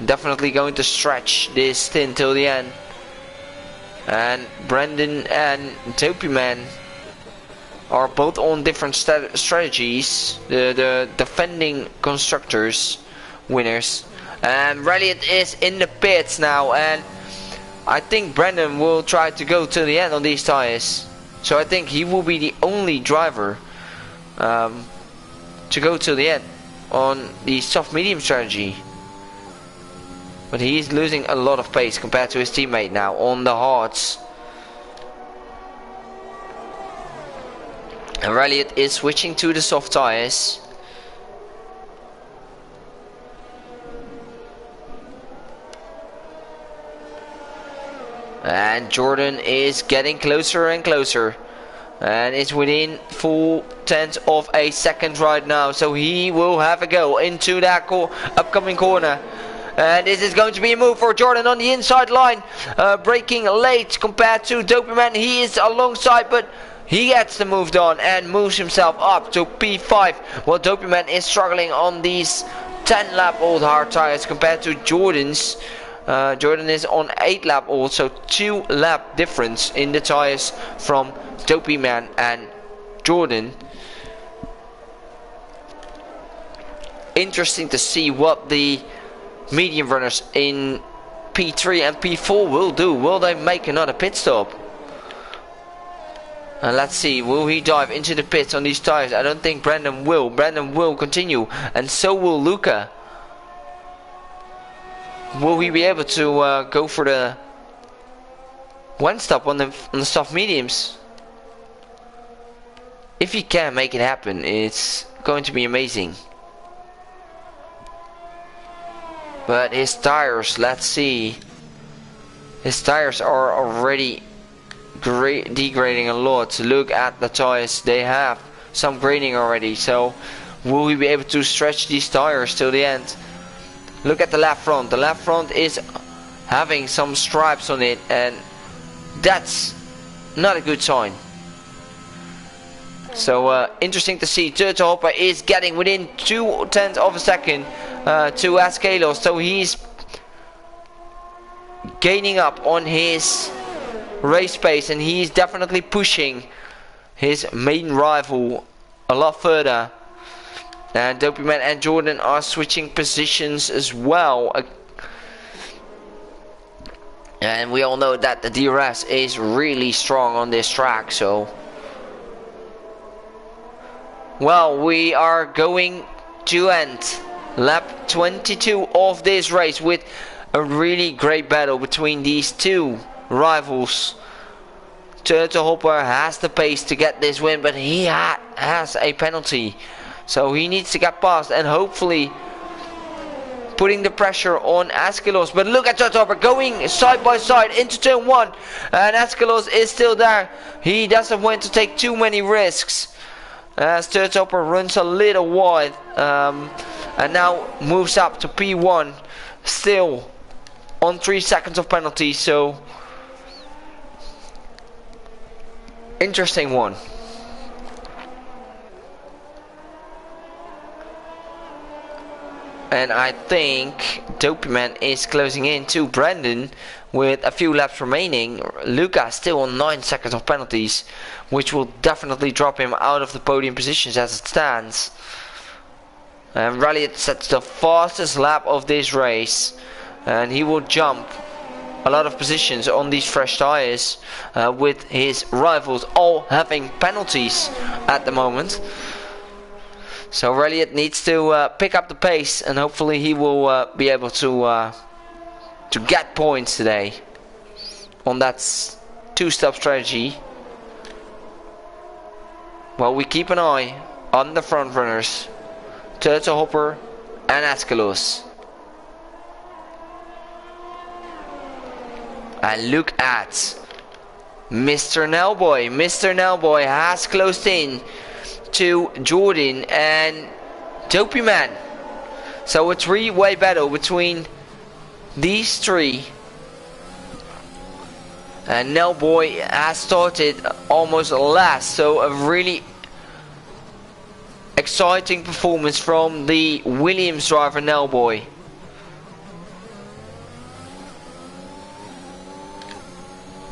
Definitely going to stretch this stint till the end. And Brandon and Dopeyman are both on different strategies. The defending constructors winners. And Ralliot is in the pits now, and I think Brandon will try to go to the end on these tires. So I think he will be the only driver to go to the end on the soft medium strategy. But he's losing a lot of pace compared to his teammate now on the hards. And Ralliot is switching to the soft tires. And Jordan is getting closer and closer. And it's within 0.4 of a second right now. So he will have a go into that upcoming corner. And this is going to be a move for Jordan on the inside line. Braking late compared to Dopeyman. He is alongside, but he gets the move done and moves himself up to P5. While Dopeyman is struggling on these 10 lap old hard tires compared to Jordan's. Jordan is on 8 lap old, so 2 lap difference in the tires from Dopeyman and Jordan. Interesting to see what the medium runners in P3 and P4 will do. Will they make another pit stop? And let's see, will he dive into the pits on these tires? I don't think Brandon will. Brandon will continue, and so will Luca. Will he be able to go for the one stop on the soft mediums? If he can make it happen, it's going to be amazing. But his tires, let's see. His tires are already degrading a lot. Look at the tires, they have some grading already. So will he be able to stretch these tires till the end? Look at the left front. The left front is having some stripes on it, and that's not a good sign. So interesting to see. Turtle Hopper is getting within 0.2 of a second to Askelos, so he's gaining up on his race pace, and he's definitely pushing his main rival a lot further. And Dopeyman and Jordan are switching positions as well. And we all know that the DRS is really strong on this track, so well, we are going to end lap 22 of this race with a really great battle between these two rivals. Turtle Hopper has the pace to get this win, but he has a penalty, so he needs to get past, and hopefully putting the pressure on Askelos. But look at Topper going side by side into turn 1, and Askelos is still there. He doesn't want to take too many risks as Topper runs a little wide, and now moves up to P1, still on 3 seconds of penalty. So interesting one. And I think Dopeyman is closing in to Brandon with a few laps remaining. Luca still on 9 seconds of penalties, which will definitely drop him out of the podium positions as it stands. And Ralliot sets the fastest lap of this race, and he will jump a lot of positions on these fresh tires, with his rivals all having penalties at the moment. So Ralliot needs to pick up the pace, and hopefully he will be able to get points today on that two-stop strategy. Well, we keep an eye on the front runners, Turtle Hopper and Askelos. And look at Mr. Nellboy. Mr. Nellboy has closed in to Jordan and Dopeyman. So a three-way battle between these three. And Nellboy has started almost last. So a really exciting performance from the Williams driver Nellboy.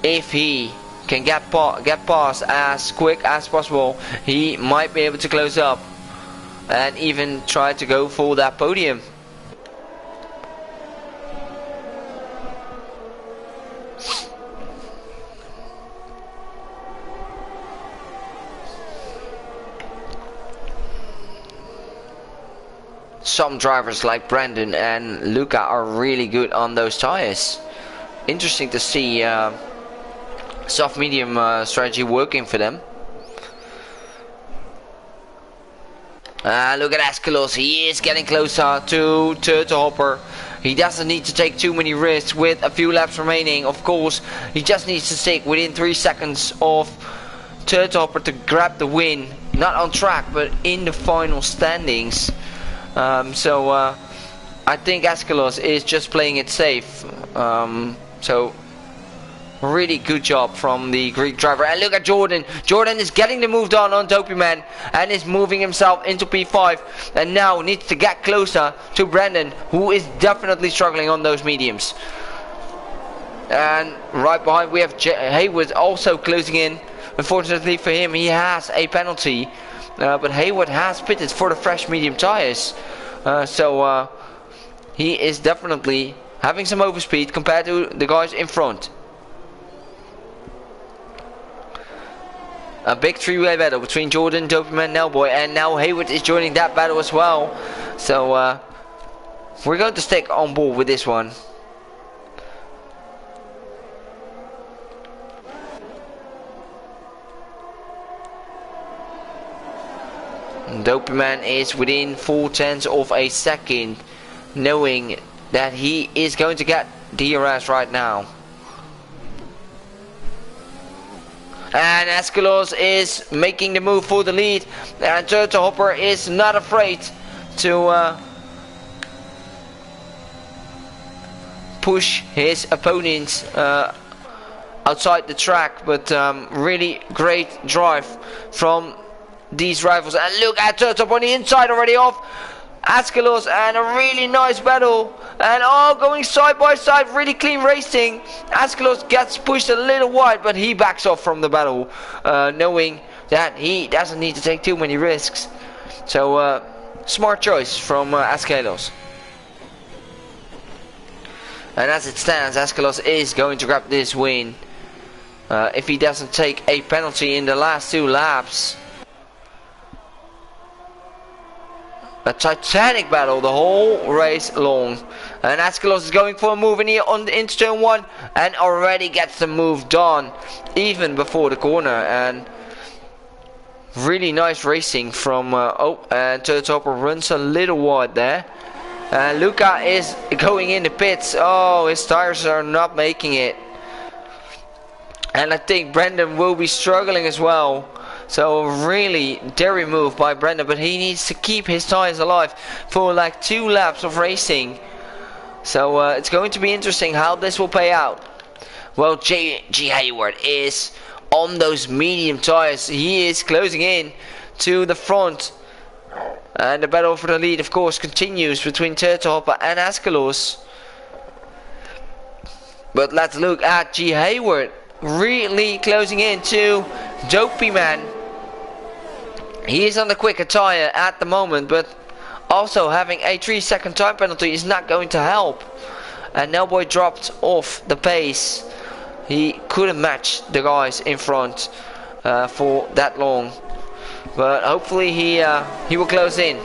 If he can get past as quick as possible, he might be able to close up and even try to go for that podium. Some drivers like Brandon and Luca are really good on those tires. Interesting to see soft medium strategy working for them. Look at Askelos. He is getting closer to Turtle Hopper. He doesn't need to take too many risks with a few laps remaining. Of course, he just needs to stick within 3 seconds of Turtle Hopper to grab the win. Not on track, but in the final standings. So I think Askelos is just playing it safe. So really good job from the Greek driver. And look at Jordan. Jordan is getting the move done on Dopeyman and is moving himself into P5, and now needs to get closer to Brandon, who is definitely struggling on those mediums. And right behind we have Hayward also closing in. Unfortunately for him, he has a penalty, but Hayward has pitted for the fresh medium tires, so he is definitely having some overspeed compared to the guys in front. A big three-way battle between Jordan, Dopeyman, Nellboy, and now Hayward is joining that battle as well. So we're going to stick on board with this one. Dopeyman is within 0.4 of a second, knowing that he is going to get DRS right now. And Askelos is making the move for the lead, and Turtle Hopper is not afraid to push his opponents outside the track. But really great drive from these rivals. And look at Turtle Hopper on the inside already off Askelos, and a really nice battle, and all going side by side, really clean racing. Askelos gets pushed a little wide, but he backs off from the battle, knowing that he doesn't need to take too many risks. So smart choice from Askelos. And as it stands, Askelos is going to grab this win if he doesn't take a penalty in the last 2 laps. A titanic battle the whole race long, and Askelos is going for a move in here into turn 1, and already gets the move done even before the corner. And really nice racing from and Turtle Hopper runs a little wide there, Luca is going in the pits. Oh, his tires are not making it. And I think Brandon will be struggling as well. So really daring move by Brandon, but he needs to keep his tires alive for like 2 laps of racing. So it's going to be interesting how this will pay out. Well, G. Hayward is on those medium tires. He is closing in to the front. And the battle for the lead, of course, continues between Turtlehopper and Askelos. But let's look at G. Hayward really closing in to Dopey Man. He is on the quicker tire at the moment, but also having a 3-second time penalty is not going to help. And Nelboy dropped off the pace. He couldn't match the guys in front for that long. But hopefully he will close in.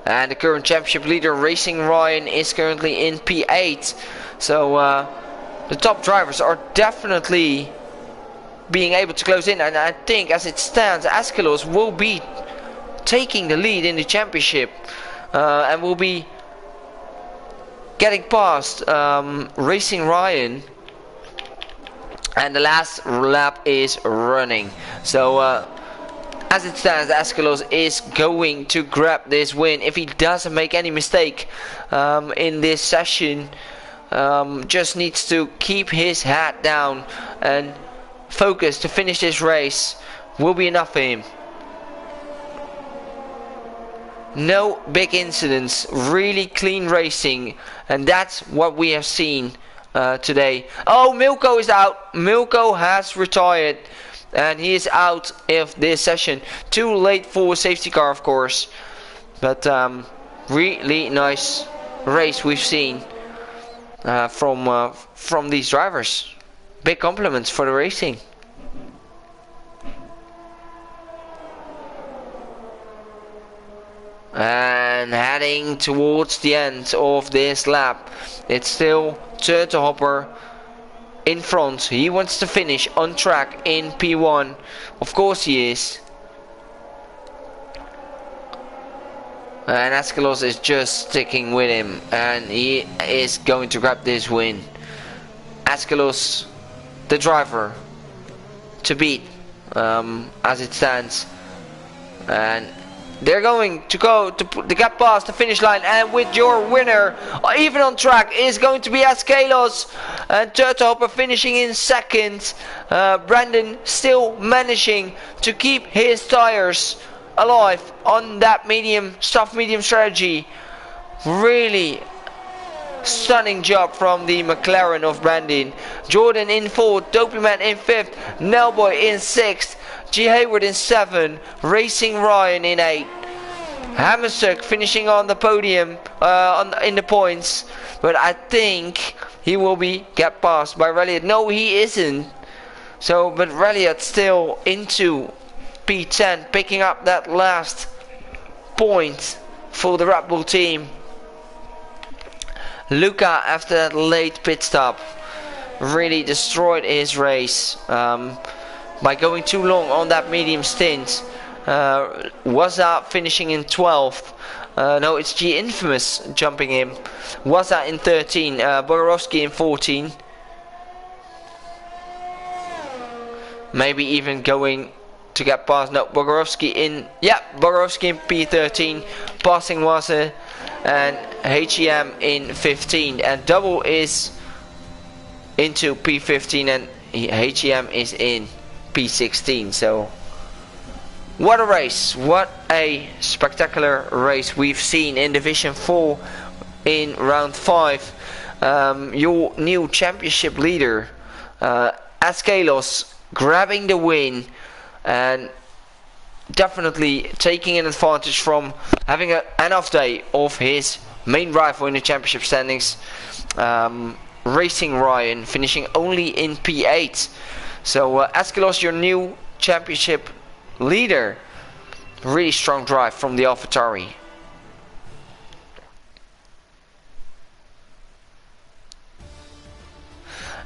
And the current championship leader, Racing Ryan, is currently in P8. So the top drivers are definitely being able to close in. And I think as it stands, Askelos will be taking the lead in the championship. And will be getting past Racing Ryan. And the last lap is running. So as it stands, Askelos is going to grab this win if he doesn't make any mistake in this session. Just needs to keep his head down and focus to finish this race. Will be enough for him. No big incidents, really clean racing, and that's what we have seen today. Oh, Milko is out. Milko has retired. And he is out of this session. Too late for a safety car, of course. But really nice race we've seen from these drivers. Big compliments for the racing. And heading towards the end of this lap, it's still Turtlehopper in front. He wants to finish on track in P1. Of course he is. And Askelos is just sticking with him. And he is going to grab this win. Askelos, the driver to beat as it stands. And they're going to go to get past the finish line, and with your winner, even on track, is going to be Askelos, and Turtlehopper finishing in second. Brandon still managing to keep his tires alive on that soft medium strategy. Really stunning job from the McLaren of Brandon. Jordan in 4th, Dopey Man in 5th, Nelboy in 6th, G. Hayward in 7th, Racing Ryan in 8th. Hammerstuck finishing on the podium in the points, but I think he will get passed by Ralliot. No, he isn't. So, but Ralliot still into P10, picking up that last point for the Red Bull team. Luca, after that late pit stop, really destroyed his race by going too long on that medium stint. Waza finishing in 12th. No, it's G Infamous jumping in. Waza in 13. Bogorovsky in 14. Maybe even going to get past. No, Bogorovsky in. Yeah, Bogorovsky in P13. Passing Waza. And HEM in 15. And Double is into P15. And HEM is in P16. So what a race, what a spectacular race we've seen in Division 4 in round 5. Your new championship leader, Askelos, grabbing the win and definitely taking an advantage from having an off day of his main rival in the championship standings, Racing Ryan, finishing only in P8. So Askelos, your new championship leader. Really strong drive from the AlphaTauri.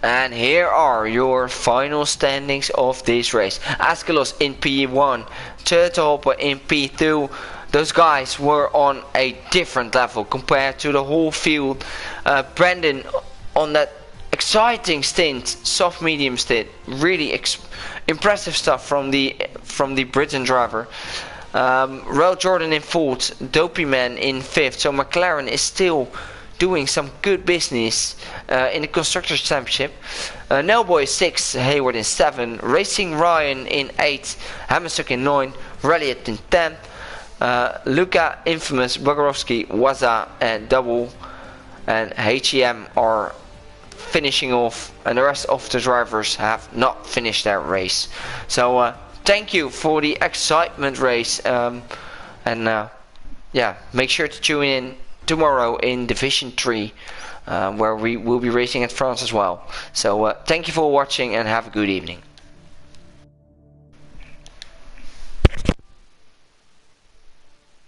And here are your final standings of this race. Askelos in P1, Turtelhopper in P2. Those guys were on a different level compared to the whole field. Brandon on that exciting stint, soft medium stint, really impressive stuff from the Britain driver. Rel Jordan in 4th, Dopey Man in 5th. So McLaren is still doing some good business in the Constructors' Championship. Nelboy 6th, Hayward in 7th, Racing Ryan in 8th, Hammerstuck in 9th, Ralliet in 10th, Luca Infamous, Bogarowski, Waza and Double, and HEM are finishing off, and the rest of the drivers have not finished their race. So thank you for the excitement race, yeah, make sure to tune in tomorrow in Division 3, where we will be racing at France as well. So thank you for watching and have a good evening.